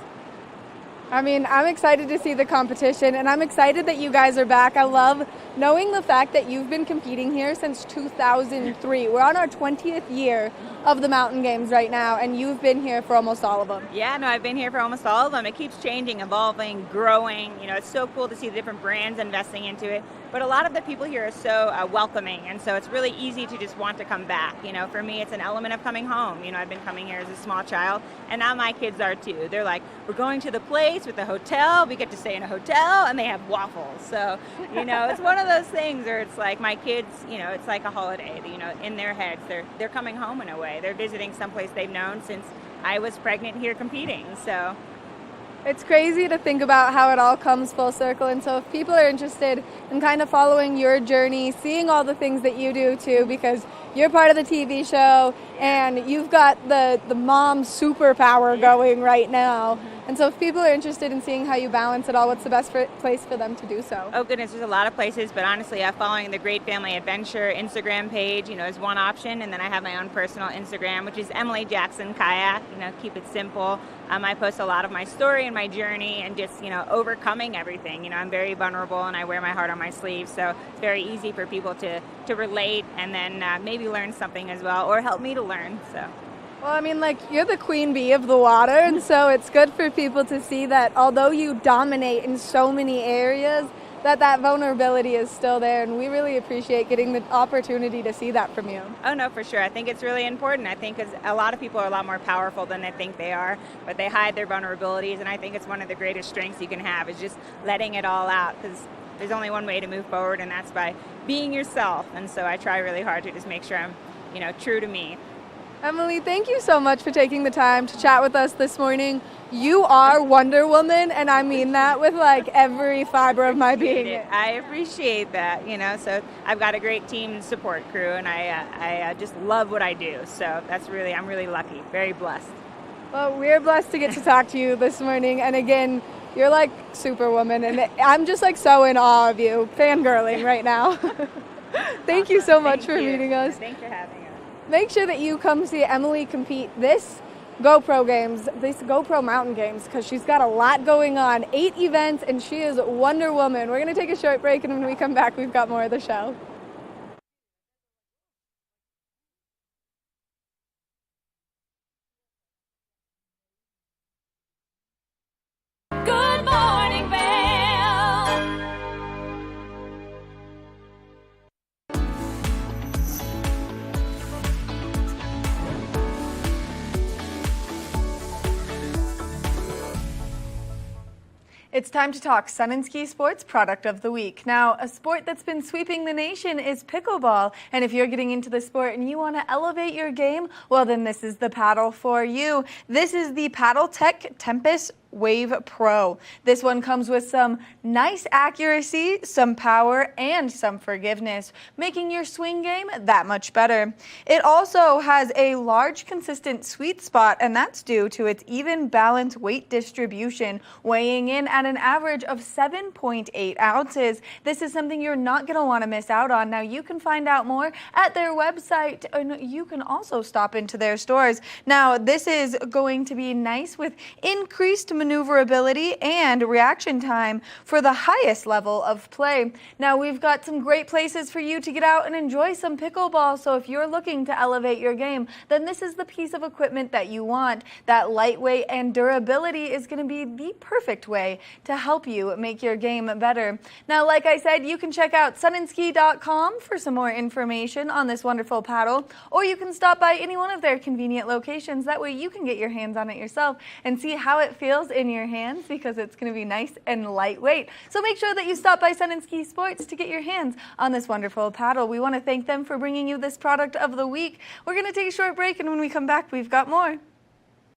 I mean, I'm excited to see the competition, and I'm excited that you guys are back. I love knowing the fact that you've been competing here since 2003. We're on our 20th year of the Mountain Games right now, and you've been here for almost all of them. Yeah, no, I've been here for almost all of them. It keeps changing, evolving, growing. It's so cool to see the different brands investing into it. But a lot of the people here are so welcoming, and so it's really easy to just want to come back. For me, it's an element of coming home. I've been coming here as a small child, and now my kids are too. They're like, we're going to the place with the hotel. We get to stay in a hotel, and they have waffles. So, it's one of those things where it's like my kids, it's like a holiday. In their heads, they're coming home in a way. They're visiting someplace they've known since I was pregnant here competing. So. It's crazy to think about how it all comes full circle. And so if people are interested in kind of following your journey, seeing all the things that you do too, because you're part of the TV show and you've got the mom superpower going right now. And so if people are interested in seeing how you balance it all, what's the best place for them to do so? Oh goodness, there's a lot of places, but honestly, following the Great Family Adventure Instagram page, is one option. And then I have my own personal Instagram, which is Emily Jackson Kayak. Keep it simple. I post a lot of my story and my journey and just, overcoming everything. I'm very vulnerable and I wear my heart on my sleeve. So it's very easy for people to relate and then maybe learn something as well, or help me to learn. So. Well, I mean, you're the queen bee of the water, and so it's good for people to see that although you dominate in so many areas, that vulnerability is still there, and we really appreciate getting the opportunity to see that from you. Oh, no, for sure. I think it's really important. I think because a lot of people are a lot more powerful than they think they are, but they hide their vulnerabilities, and I think it's one of the greatest strengths you can have is just letting it all out, because there's only one way to move forward, and that's by being yourself. And so I try really hard to just make sure I'm, true to me. Emily, thank you so much for taking the time to chat with us this morning. You are Wonder Woman, and I mean that with like every fiber of my being. I appreciate that, so I've got a great team and support crew, and I just love what I do. So I'm really lucky, very blessed. Well, we're blessed to get to talk to you this morning, and again, you're like Superwoman, and I'm just like so in awe of you, fangirling right now. Thank you so much for meeting us. Thanks for having us. Make sure that you come see Emily compete this GoPro Mountain Games, because she's got a lot going on, 8 events, and she is Wonder Woman. We're going to take a short break, and when we come back, we've got more of the show. Good morning, Vail. It's time to talk Sun and Ski Sports Product of the Week. Now, a sport that's been sweeping the nation is pickleball. And if you're getting into the sport and you want to elevate your game, well, then this is the paddle for you. This is the Paddle Tech Tempest Wave Pro. This one comes with some nice accuracy, some power, and some forgiveness, making your swing game that much better. It also has a large, consistent sweet spot, and that's due to its even balanced weight distribution, weighing in at an average of 7.8 ounces. This is something you're not going to want to miss out on. Now, you can find out more at their website, and you can also stop into their stores. Now, this is going to be nice with increased maneuverability and reaction time for the highest level of play. Now, we've got some great places for you to get out and enjoy some pickleball, so if you're looking to elevate your game, then this is the piece of equipment that you want. That lightweight and durability is going to be the perfect way to help you make your game better. Now, like I said, you can check out sunandski.com for some more information on this wonderful paddle, or you can stop by any one of their convenient locations. That way you can get your hands on it yourself and see how it feels in your hands, because it's going to be nice and lightweight. So make sure that you stop by Sun and Ski Sports to get your hands on this wonderful paddle. We want to thank them for bringing you this product of the week. We're going to take a short break, and when we come back, we've got more.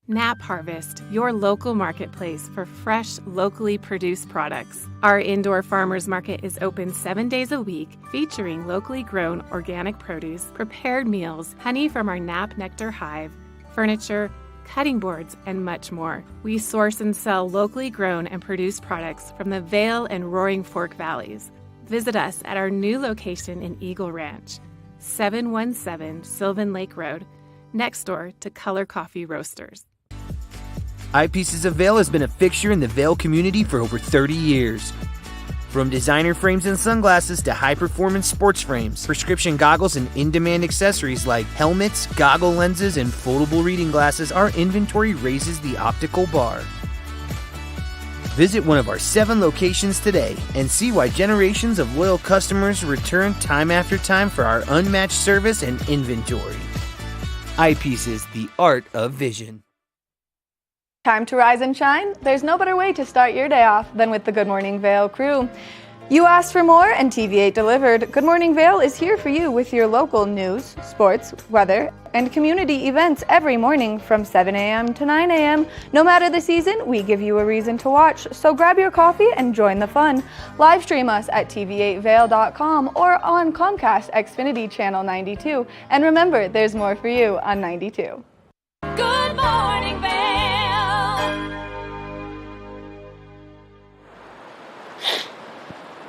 Nap Harvest, your local marketplace for fresh, locally produced products. Our indoor farmers market is open 7 days a week, featuring locally grown organic produce, prepared meals, honey from our Nap Nectar hive, furniture, cutting boards, and much more. We source and sell locally grown and produced products from the Vail and Roaring Fork Valleys. Visit us at our new location in Eagle Ranch, 717 Sylvan Lake Road, next door to Color Coffee Roasters. Eyepieces of Vail has been a fixture in the Vail community for over 30 years. From designer frames and sunglasses to high-performance sports frames, prescription goggles, and in-demand accessories like helmets, goggle lenses, and foldable reading glasses, our inventory raises the optical bar. Visit one of our 7 locations today and see why generations of loyal customers return time after time for our unmatched service and inventory. Eyepieces, the art of vision. Time to rise and shine? There's no better way to start your day off than with the Good Morning Vail crew. You asked for more, and TV8 delivered. Good Morning Vail is here for you with your local news, sports, weather, and community events every morning from 7 a.m. to 9 a.m. No matter the season, we give you a reason to watch, so grab your coffee and join the fun. Live stream us at tv8vail.com or on Comcast Xfinity Channel 92. And remember, there's more for you on 92. Good morning, Vail.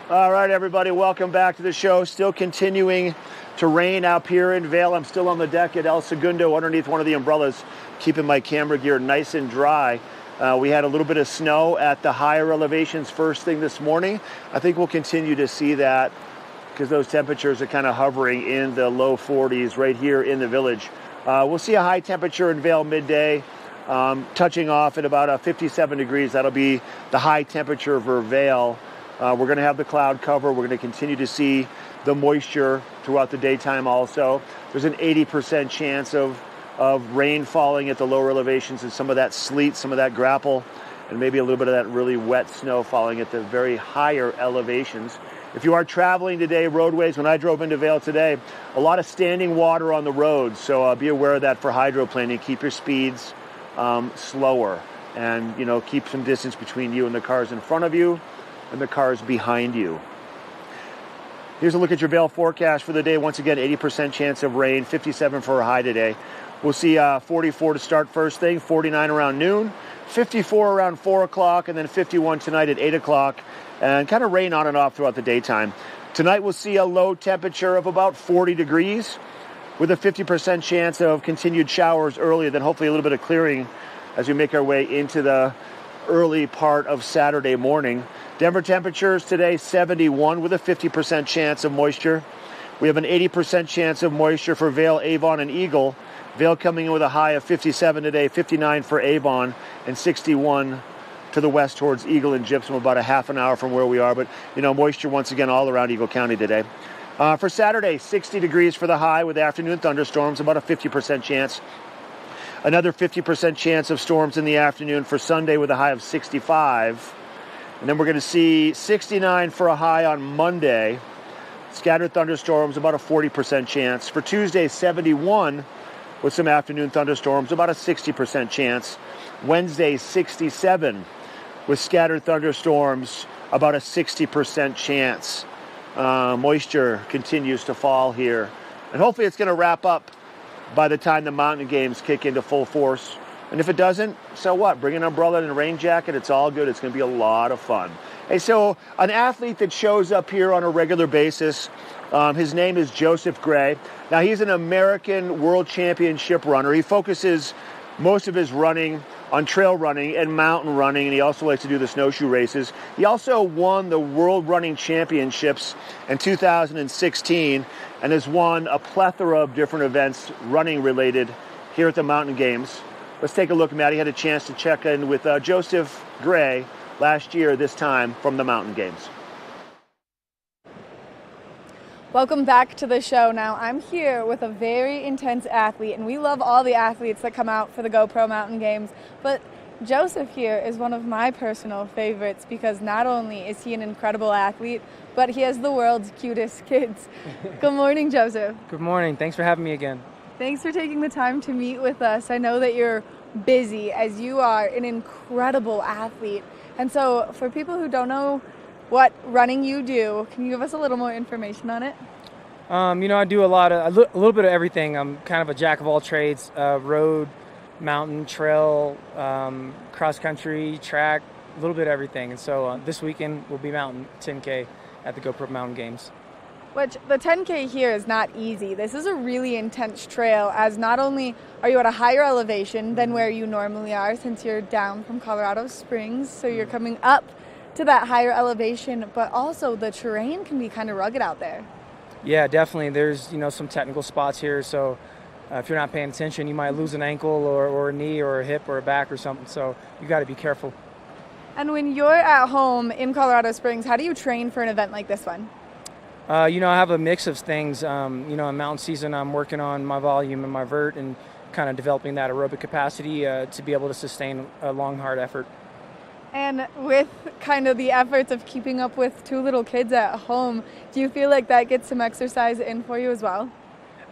All right, everybody, welcome back to the show. Still continuing to rain up here in Vail. I'm still on the deck at El Segundo underneath one of the umbrellas, keeping my camera gear nice and dry. We had a little bit of snow at the higher elevations first thing this morning. I think we'll continue to see that because those temperatures are kind of hovering in the low 40s right here in the village. We'll see a high temperature in Vail midday, touching off at about 57 degrees. That'll be the high temperature for Vail. We're going to have the cloud cover. We're going to continue to see the moisture throughout the daytime also. There's an 80% chance of rain falling at the lower elevations and some of that sleet, some of that grapple, and maybe a little bit of that really wet snow falling at the very higher elevations. If you are traveling today, roadways, when I drove into Vail today, a lot of standing water on the roads, so be aware of that for hydroplaning. Keep your speeds slower, and keep some distance between you and the cars in front of you and the cars behind you. Here's a look at your Vail forecast for the day. Once again, 80% chance of rain, 57 for a high today. We'll see 44 to start first thing, 49 around noon, 54 around 4 o'clock, and then 51 tonight at 8 o'clock, and kind of rain on and off throughout the daytime. Tonight we'll see a low temperature of about 40 degrees with a 50% chance of continued showers early, then hopefully a little bit of clearing as we make our way into the early part of Saturday morning. Denver temperatures today 71 with a 50% chance of moisture. We have an 80% chance of moisture for Vail, Avon, and Eagle. Vail coming in with a high of 57 today, 59 for Avon, and 61 to the west towards Eagle and Gypsum, about a half an hour from where we are. But, moisture once again all around Eagle County today. For Saturday, 60 degrees for the high with afternoon thunderstorms, about a 50% chance. Another 50% chance of storms in the afternoon for Sunday with a high of 65. And then we're going to see 69 for a high on Monday. Scattered thunderstorms, about a 40% chance. For Tuesday, 71 with some afternoon thunderstorms, about a 60% chance. Wednesday, 67 with scattered thunderstorms, about a 60% chance. Moisture continues to fall here. And hopefully it's going to wrap up by the time the mountain games kick into full force. And if it doesn't, so what? Bring an umbrella and a rain jacket. It's all good. It's going to be a lot of fun. Hey, so an athlete that shows up here on a regular basis, his name is Joseph Gray. Now, he's an American World Championship runner. He focuses most of his running on trail running and mountain running, and he also likes to do the snowshoe races. He also won the World Running Championships in 2016 and has won a plethora of different events running related here at the Mountain Games. Let's take a look. Maddie had a chance to check in with Joseph Gray last year, this time from the Mountain Games. Welcome back to the show. Now, I'm here with a very intense athlete, and we love all the athletes that come out for the GoPro Mountain Games, but Joseph here is one of my personal favorites because not only is he an incredible athlete, but he has the world's cutest kids. Good morning, Joseph. Good morning. Thanks for having me again. Thanks for taking the time to meet with us. I know that you're busy as you are an incredible athlete. And so for people who don't know what running you do, can you give us a little more information on it? I do a little bit of everything. I'm kind of a jack of all trades, road, mountain, trail, cross country, track, a little bit of everything. And so this weekend will be mountain 10K at the GoPro Mountain Games. Which the 10K here is not easy. This is a really intense trail, as not only are you at a higher elevation than where you normally are since you're down from Colorado Springs, so you're coming up to that higher elevation, but also the terrain can be kind of rugged out there. Yeah, definitely. There's, some technical spots here, so if you're not paying attention, you might lose an ankle or a knee or a hip or a back or something, so you got to be careful. And when you're at home in Colorado Springs, how do you train for an event like this one? I have a mix of things. In mountain season, I'm working on my volume and my vert and kind of developing that aerobic capacity to be able to sustain a long, hard effort. And with kind of the efforts of keeping up with two little kids at home, do you feel like that gets some exercise in for you as well?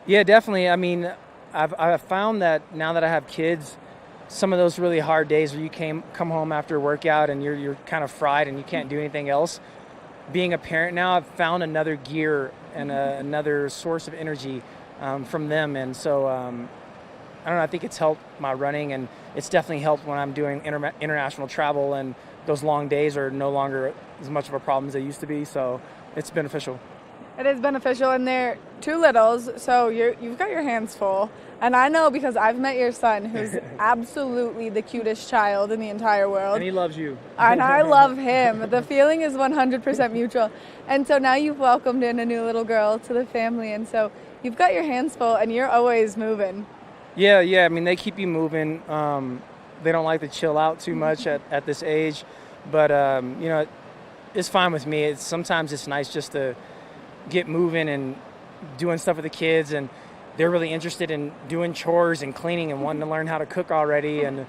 Yeah, definitely. I mean, I've found that now that I have kids, some of those really hard days where you come home after a workout and you're kind of fried and you can't do anything else, being a parent now, I've found another gear and another source of energy from them. And so, I don't know, I think it's helped my running, and it's definitely helped when I'm doing international travel, and those long days are no longer as much of a problem as they used to be. So it's beneficial. It is beneficial, and they're two littles, so you've got your hands full. And I know because I've met your son, who's absolutely the cutest child in the entire world. And he loves you. And I love him. The feeling is 100% mutual. And so now you've welcomed in a new little girl to the family, and so you've got your hands full, and you're always moving. Yeah. I mean, they keep you moving. They don't like to chill out too much at this age, but it's fine with me. Sometimes it's nice just to get moving and doing stuff with the kids, and they're really interested in doing chores and cleaning and wanting to learn how to cook already, and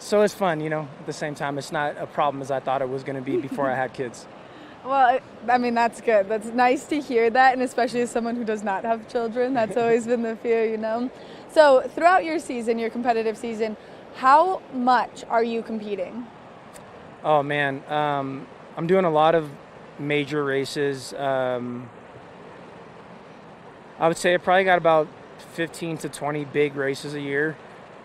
so it's fun. At the same time, it's not a problem as I thought it was going to be before I had kids. Well, I mean, that's good. That's nice to hear that, and especially as someone who does not have children, that's always been the fear, you know? So throughout your season, your competitive season, how much are you competing? Oh, man. I'm doing a lot of major races. I would say I probably got about 15 to 20 big races a year,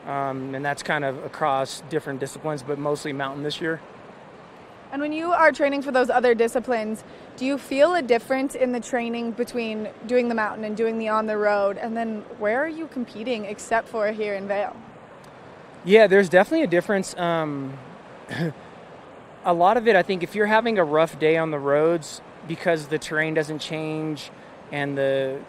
and that's kind of across different disciplines, but mostly mountain this year. And when you are training for those other disciplines, do you feel a difference in the training between doing the mountain and doing the on the road? And then where are you competing except for here in Vail? Yeah, there's definitely a difference. A lot of it, I think, if you're having a rough day on the roads because the terrain doesn't change and you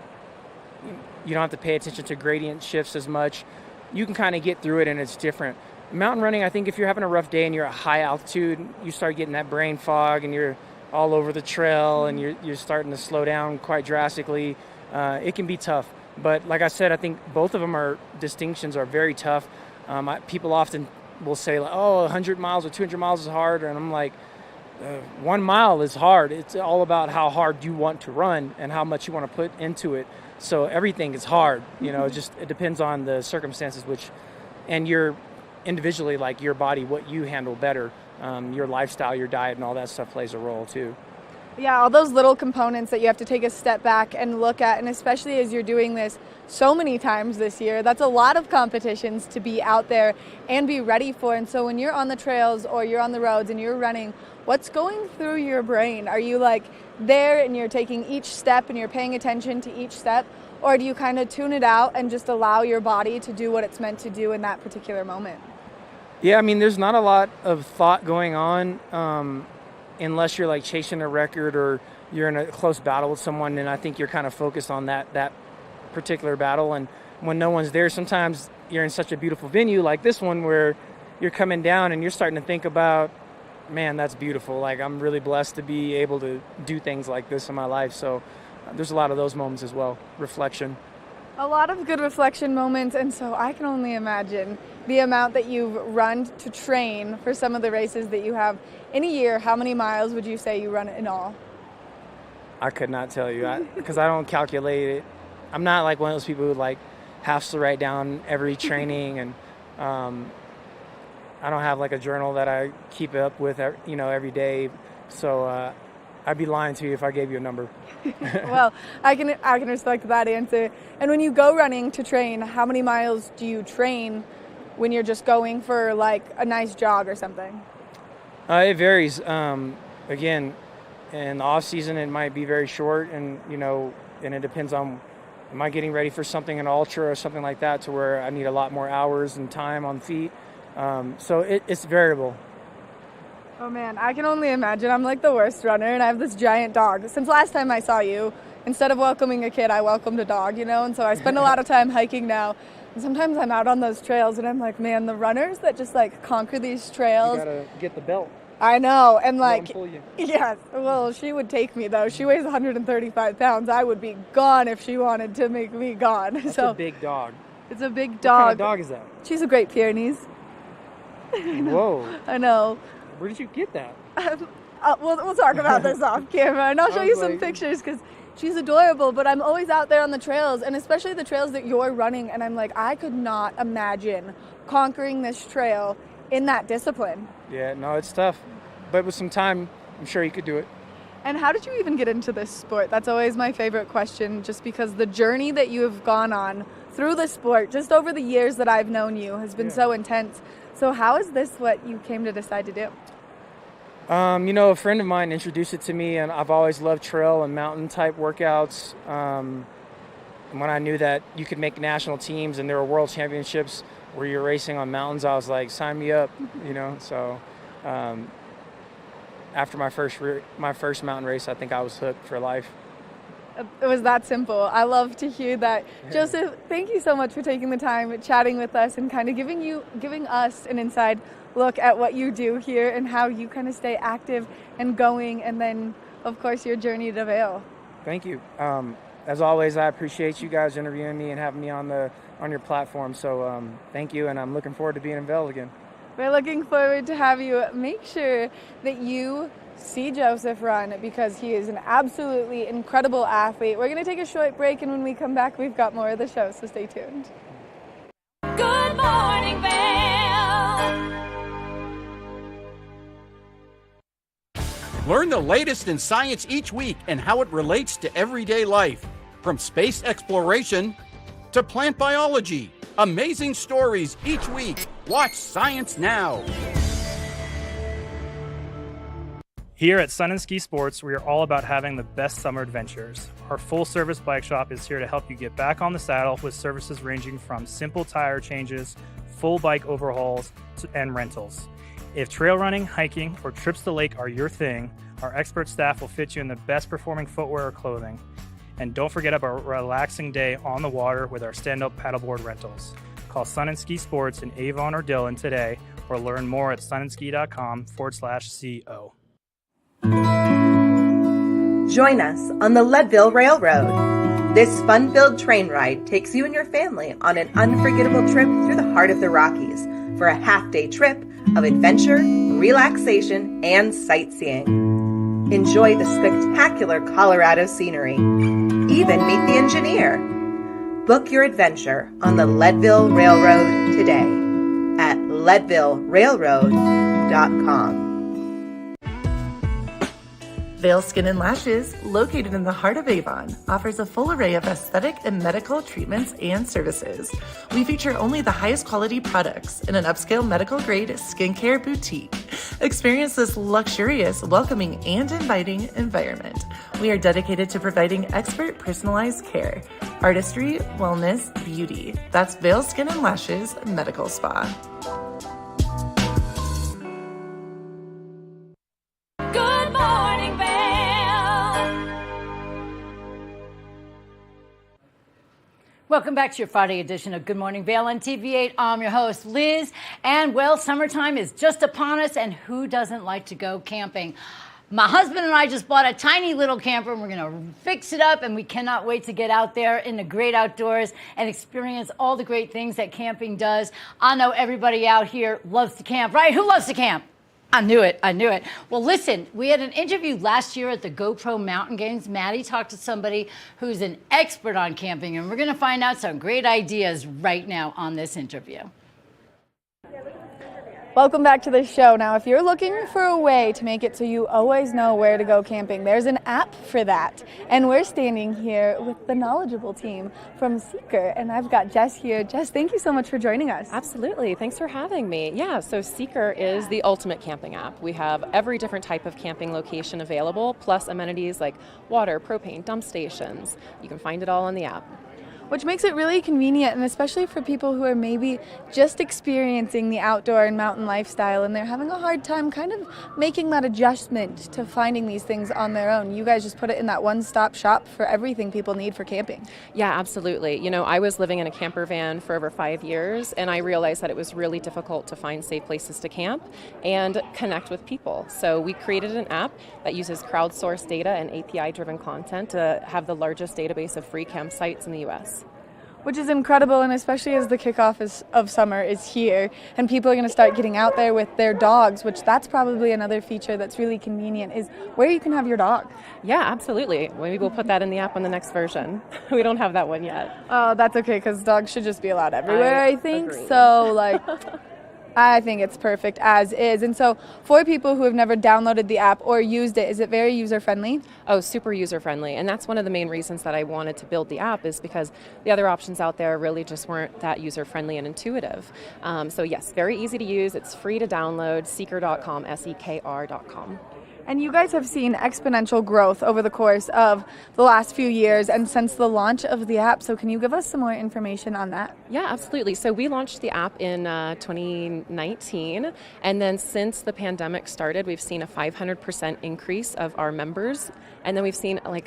don't have to pay attention to gradient shifts as much, you can kind of get through it and it's different. Mountain running, I think if you're having a rough day and you're at high altitude, you start getting that brain fog and you're all over the trail and you're starting to slow down quite drastically. It can be tough. But like I said, I think both of them distinctions are very tough. People often will say, like, oh, 100 miles or 200 miles is hard. And I'm like, 1 mile is hard. It's all about how hard you want to run and how much you want to put into it. So everything is hard. It depends on the circumstances, and your individually, like your body, what you handle better, your lifestyle, your diet, and all that stuff plays a role too. Yeah, all those little components that you have to take a step back and look at, and especially as you're doing this so many times this year, that's a lot of competitions to be out there and be ready for. And so when you're on the trails or you're on the roads and you're running, what's going through your brain? Are you like there and you're taking each step and you're paying attention to each step? Or do you kind of tune it out and just allow your body to do what it's meant to do in that particular moment? Yeah, I mean, there's not a lot of thought going on unless you're like chasing a record or you're in a close battle with someone, and I think you're kind of focused on that particular battle. And when no one's there, sometimes you're in such a beautiful venue like this one where you're coming down and you're starting to think about, man, that's beautiful. Like, I'm really blessed to be able to do things like this in my life. So there's a lot of those moments as well, reflection. A lot of good reflection moments, and so I can only imagine the amount that you've run to train for some of the races that you have in a year. How many miles would you say you run in all? I could not tell you because I don't calculate it. I'm not like one of those people who like has to write down every training, and I don't have like a journal that I keep up with, every day. So I'd be lying to you if I gave you a number. Well, I can respect that answer. And when you go running to train, how many miles do you train when you're just going for like a nice jog or something? It varies. Again, in the off season, it might be very short, and and it depends on, am I getting ready for something, an ultra or something like that, to where I need a lot more hours and time on feet. So it's variable. Oh man, I can only imagine. I'm like the worst runner, and I have this giant dog. Since last time I saw you, instead of welcoming a kid, I welcomed a dog, and so I spend a lot of time hiking now. And sometimes I'm out on those trails, and I'm like, man, the runners that just like conquer these trails. You gotta get the belt. I know, and like, pull you. yes, well, she would take me though. She weighs 135 pounds. I would be gone if she wanted to make me gone. That's so a big dog. It's a big What dog. kind of dog is that? She's a Great Pyrenees. Whoa. I know. Where did you get that? We'll talk about this off camera, and I'll show you some like- pictures because she's adorable. But I'm always out there on the trails, and especially the trails that you're running, and I'm like, I could not imagine conquering this trail in that discipline. Yeah, no, it's tough. But with some time, I'm sure you could do it. And how did you even get into this sport? That's always my favorite question, just because the journey that you have gone on through the sport, just over the years that I've known you, has been so intense. So how is this what you came to decide to do? A friend of mine introduced it to me, and I've always loved trail and mountain type workouts. And when I knew that you could make national teams and there were world championships where you're racing on mountains, I was like, sign me up, So after my first mountain race, I think I was hooked for life. It was that simple. I love to hear that. Joseph, thank you so much for taking the time chatting with us and kind of giving us an inside look at what you do here and how you kind of stay active and going, and then of course your journey to Vail. Thank you. As always, I appreciate you guys interviewing me and having me on your platform. So thank you, and I'm looking forward to being in Vail again. We're looking forward to have you. Make sure that you see Joseph run because he is an absolutely incredible athlete. We're going to take a short break, and when we come back, we've got more of the show, so stay tuned. Good morning, Vail. Learn the latest in science each week and how it relates to everyday life. From space exploration to plant biology. Amazing stories each week. Watch Science Now. Here at Sun and Ski Sports, we are all about having the best summer adventures. Our full-service bike shop is here to help you get back on the saddle with services ranging from simple tire changes, full bike overhauls, and rentals. If trail running, hiking, or trips to the lake are your thing, our expert staff will fit you in the best performing footwear or clothing. And don't forget about a relaxing day on the water with our stand-up paddleboard rentals. Call Sun and Ski Sports in Avon or Dillon today, or learn more at sunandski.com/CO. Join us on the Leadville Railroad. This fun-filled train ride takes you and your family on an unforgettable trip through the heart of the Rockies for a half-day trip of adventure, relaxation, and sightseeing. Enjoy the spectacular Colorado scenery. Even meet the engineer. Book your adventure on the Leadville Railroad today at leadvillerailroad.com. Vail Skin and Lashes, located in the heart of Avon, offers a full array of aesthetic and medical treatments and services. We feature only the highest quality products in an upscale medical-grade skincare boutique. Experience this luxurious, welcoming, and inviting environment. We are dedicated to providing expert personalized care, artistry, wellness, beauty. That's Vail Skin and Lashes Medical Spa. Good morning, Vail. Welcome back to your Friday edition of Good Morning Vail on TV8. I'm your host, Liz. And, well, summertime is just upon us, and who doesn't like to go camping? My husband and I just bought a tiny little camper, and we're going to fix it up, and we cannot wait to get out there in the great outdoors and experience all the great things that camping does. I know everybody out here loves to camp, right? Who loves to camp? I knew it. Well, listen, we had an interview last year at the GoPro Mountain Games. Maddie talked to somebody who's an expert on camping, and we're going to find out some great ideas right now on this interview. Welcome back to the show. Now, if you're looking for a way to make it so you always know where to go camping, there's an app for that. And we're standing here with the knowledgeable team from Seeker, and I've got Jess here. Jess, thank you so much for joining us. Absolutely. Thanks for having me. Yeah, so Seeker is the ultimate camping app. We have every different type of camping location available, plus amenities like water, propane, dump stations. You can find it all on the app. Which makes it really convenient, and especially for people who are maybe just experiencing the outdoor and mountain lifestyle, and they're having a hard time kind of making that adjustment to finding these things on their own. You guys just put it in that one-stop shop for everything people need for camping. Yeah, absolutely. You know, I was living in a camper van for over 5 years, and I realized that it was really difficult to find safe places to camp and connect with people. So we created an app that uses crowdsourced data and API-driven content to have the largest database of free campsites in the U.S. Which is incredible, and especially as the kickoff of summer is here, and people are going to start getting out there with their dogs, which that's probably another feature that's really convenient, is where you can have your dog. Yeah, absolutely. Maybe we'll put that in the app on the next version. We don't have that one yet. Oh, that's okay, because dogs should just be allowed everywhere, I think. Agree. So, I think it's perfect as is. And so for people who have never downloaded the app or used it, is it very user-friendly? Oh, super user-friendly. And that's one of the main reasons that I wanted to build the app, is because the other options out there really just weren't that user-friendly and intuitive. So yes, very easy to use. It's free to download, seeker.com, SEKR.com. And you guys have seen exponential growth over the course of the last few years and since the launch of the app. So can you give us some more information on that? Yeah, absolutely. So we launched the app in 2019. And then since the pandemic started, we've seen a 500% increase of our members. And then we've seen I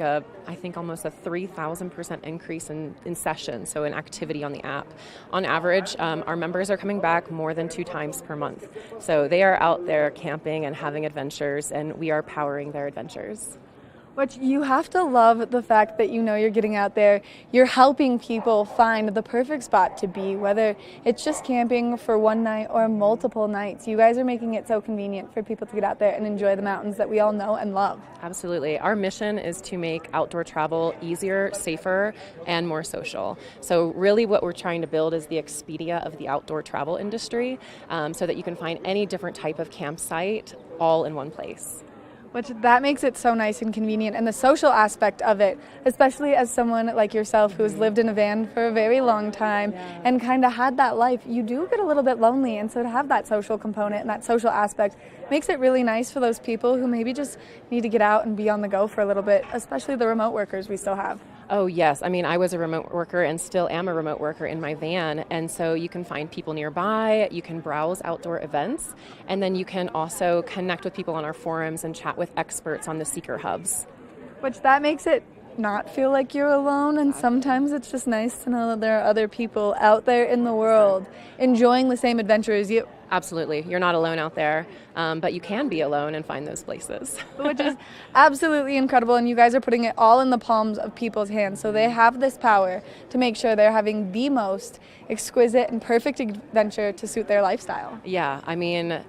think almost a 3,000% increase in sessions, so in activity on the app. On average, our members are coming back more than 2 times per month. So they are out there camping and having adventures, and we are powering their adventures. Which you have to love the fact that you know you're getting out there, you're helping people find the perfect spot to be, whether it's just camping for one night or multiple nights. You guys are making it so convenient for people to get out there and enjoy the mountains that we all know and love. Absolutely. Our mission is to make outdoor travel easier, safer, and more social. So really what we're trying to build is the Expedia of the outdoor travel industry, so that you can find any different type of campsite all in one place. Which that makes it so nice and convenient, and the social aspect of it, especially as someone like yourself who's lived in a van for a very long time and kind of had that life, you do get a little bit lonely, and so to have that social component and that social aspect makes it really nice for those people who maybe just need to get out and be on the go for a little bit, especially the remote workers we still have. Oh yes, I mean I was a remote worker and still am a remote worker in my van, and so you can find people nearby, you can browse outdoor events, and then you can also connect with people on our forums and chat with experts on the seeker hubs. Which that makes it not feel like you're alone, and sometimes it's just nice to know that there are other people out there in the world enjoying the same adventure as you. Absolutely. You're not alone out there, but you can be alone and find those places. Which is absolutely incredible, and you guys are putting it all in the palms of people's hands, so they have this power to make sure they're having the most exquisite and perfect adventure to suit their lifestyle. Yeah, I mean,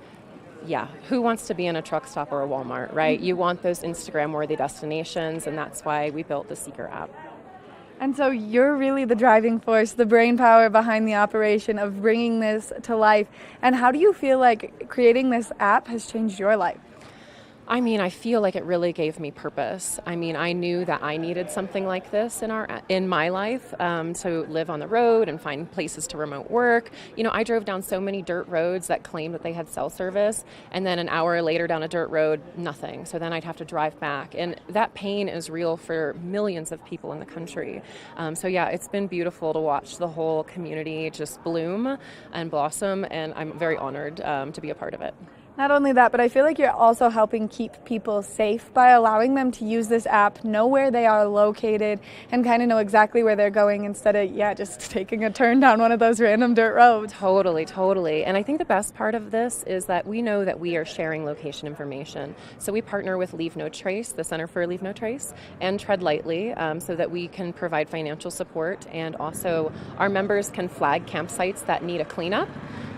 yeah, who wants to be in a truck stop or a Walmart, right? You want those Instagram-worthy destinations, and that's why we built the Seeker app. And so you're really the driving force, the brain power behind the operation of bringing this to life. And how do you feel like creating this app has changed your life? I mean, I feel like it really gave me purpose. I mean, I knew that I needed something like this in my life, to live on the road and find places to remote work. You know, I drove down so many dirt roads that claimed that they had cell service, and then an hour later down a dirt road, nothing. So then I'd have to drive back, and that pain is real for millions of people in the country. So yeah, it's been beautiful to watch the whole community just bloom and blossom, and I'm very honored to be a part of it. Not only that, but I feel like you're also helping keep people safe by allowing them to use this app, know where they are located, and kind of know exactly where they're going instead of, just taking a turn down one of those random dirt roads. Totally. And I think the best part of this is that we know that we are sharing location information. So we partner with Leave No Trace, the Center for Leave No Trace, and Tread Lightly, so that we can provide financial support, and also our members can flag campsites that need a cleanup.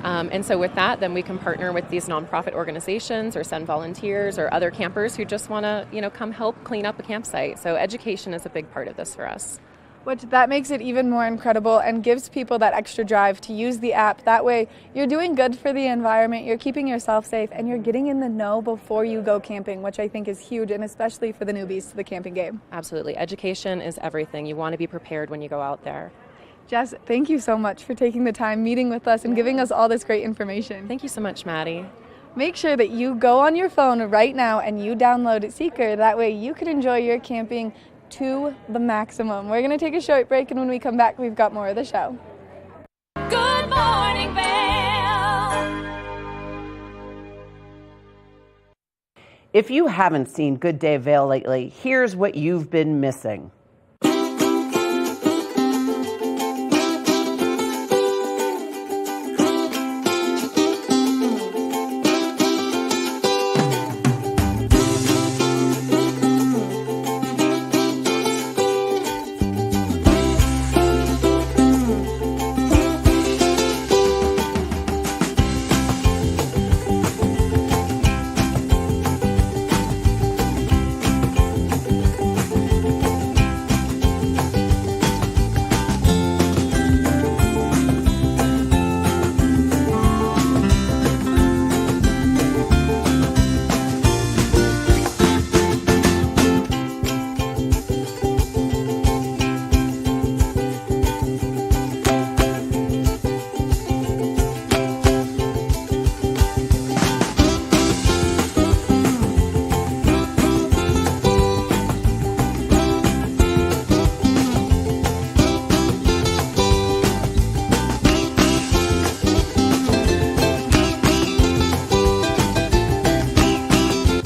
And so with that, then we can partner with these nonprofit organizations or send volunteers or other campers who just want to, come help clean up a campsite. So education is a big part of this for us. Which that makes it even more incredible and gives people that extra drive to use the app. That way you're doing good for the environment, you're keeping yourself safe, and you're getting in the know before you go camping, which I think is huge, and especially for the newbies to the camping game. Absolutely. Education is everything. You want to be prepared when you go out there. Jess, thank you so much for taking the time, meeting with us, and giving us all this great information. Thank you so much, Maddie. Make sure that you go on your phone right now and you download Seeker. That way you can enjoy your camping to the maximum. We're going to take a short break, and when we come back, we've got more of the show. Good morning, Vail. If you haven't seen Good Day Vail lately, here's what you've been missing.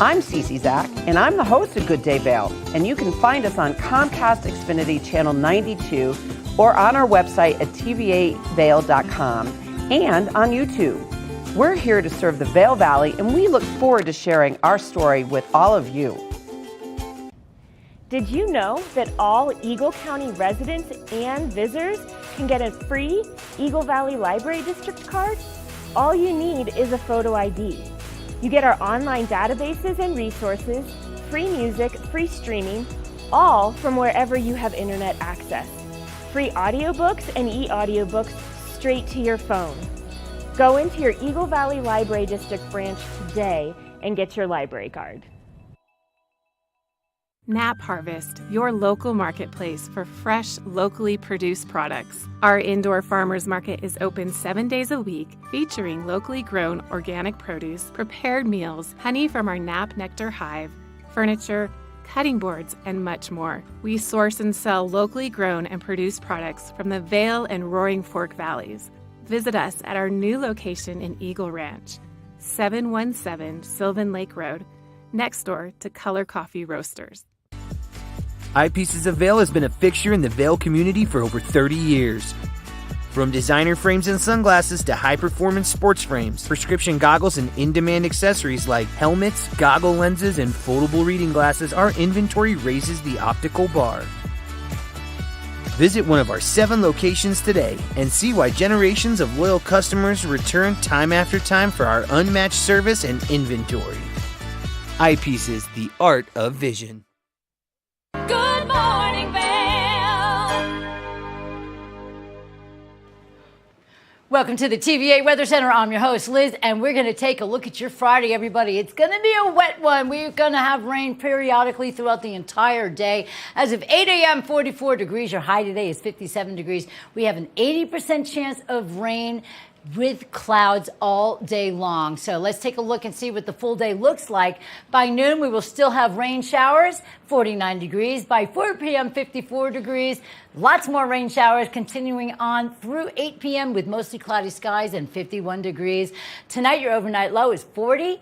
I'm Cece Zach, and I'm the host of Good Day Vail, and you can find us on Comcast Xfinity Channel 92 or on our website at tv8vail.com and on YouTube. We're here to serve the Vail Valley, and we look forward to sharing our story with all of you. Did you know that all Eagle County residents and visitors can get a free Eagle Valley Library District card? All you need is a photo ID. You get our online databases and resources, free music, free streaming, all from wherever you have internet access. Free audiobooks and e-audiobooks straight to your phone. Go into your Eagle Valley Library District branch today and get your library card. Nap Harvest, your local marketplace for fresh, locally produced products. Our indoor farmers market is open 7 days a week, featuring locally grown organic produce, prepared meals, honey from our Nap Nectar hive, furniture, cutting boards, and much more. We source and sell locally grown and produced products from the Vail and Roaring Fork Valleys. Visit us at our new location in Eagle Ranch, 717 Sylvan Lake Road, next door to Color Coffee Roasters. Eyepieces of Vail has been a fixture in the Vail community for over 30 years. From designer frames and sunglasses to high-performance sports frames, prescription goggles, and in-demand accessories like helmets, goggle lenses, and foldable reading glasses, our inventory raises the optical bar. Visit one of our 7 locations today and see why generations of loyal customers return time after time for our unmatched service and inventory. Eyepieces, the art of vision. Good morning, Vail. Welcome to the TVA Weather Center. I'm your host, Liz, and we're going to take a look at your Friday, everybody. It's going to be a wet one. We're going to have rain periodically throughout the entire day. As of 8 a.m., 44 degrees. Your high today is 57 degrees. We have an 80% chance of rain with clouds all day long. So let's take a look and see what the full day looks like. By noon, we will still have rain showers, 49 degrees. By 4 p.m., 54 degrees. Lots more rain showers continuing on through 8 p.m. with mostly cloudy skies and 51 degrees. Tonight, your overnight low is 40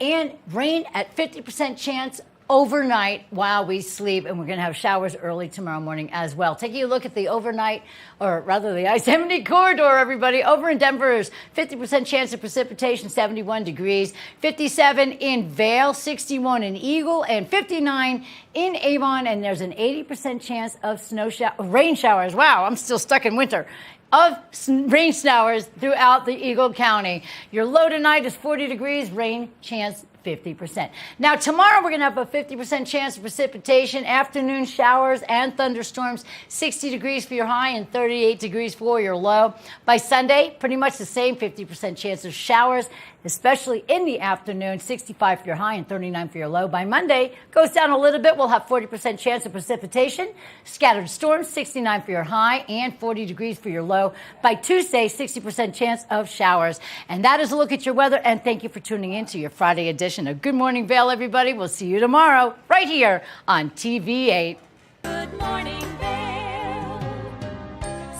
and rain at 50% chance overnight while we sleep, and we're going to have showers early tomorrow morning as well. Taking a look at the overnight, or rather the I-70 corridor, everybody. Over in Denver is 50% chance of precipitation, 71 degrees. 57 in Vail, 61 in Eagle, and 59 in Avon, and there's an 80% chance of rain showers. Wow, I'm still stuck in winter. Of rain showers throughout the Eagle County. Your low tonight is 40 degrees, rain chance 50%. Now, tomorrow we're going to have a 50% chance of precipitation, afternoon showers and thunderstorms, 60 degrees for your high and 38 degrees for your low. By Sunday, pretty much the same, 50% chance of showers, especially in the afternoon, 65 for your high and 39 for your low. By Monday, goes down a little bit. We'll have 40% chance of precipitation, scattered storms, 69 for your high and 40 degrees for your low. By Tuesday, 60% chance of showers. And that is a look at your weather, and thank you for tuning in to your Friday edition of Good Morning Vail, everybody. We'll see you tomorrow right here on TV8. Good morning, Vail.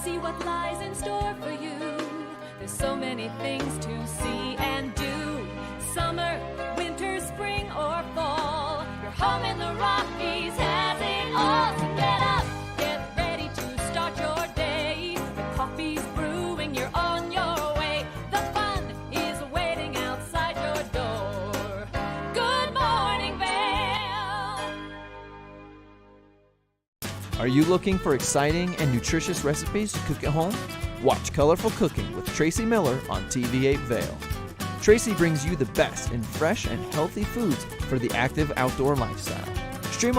See what lies in store for you. There's so many things to see and do. Summer, winter, spring, or fall. Your home in the Rockies has it all. So get up, get ready to start your day. The coffee's brewing, you're on your way. The fun is waiting outside your door. Good morning, Vail. Are you looking for exciting and nutritious recipes to cook at home? Watch Colorful Cooking with Tracy Miller on TV8 Vail. Tracy brings you the best in fresh and healthy foods for the active outdoor lifestyle. Stream on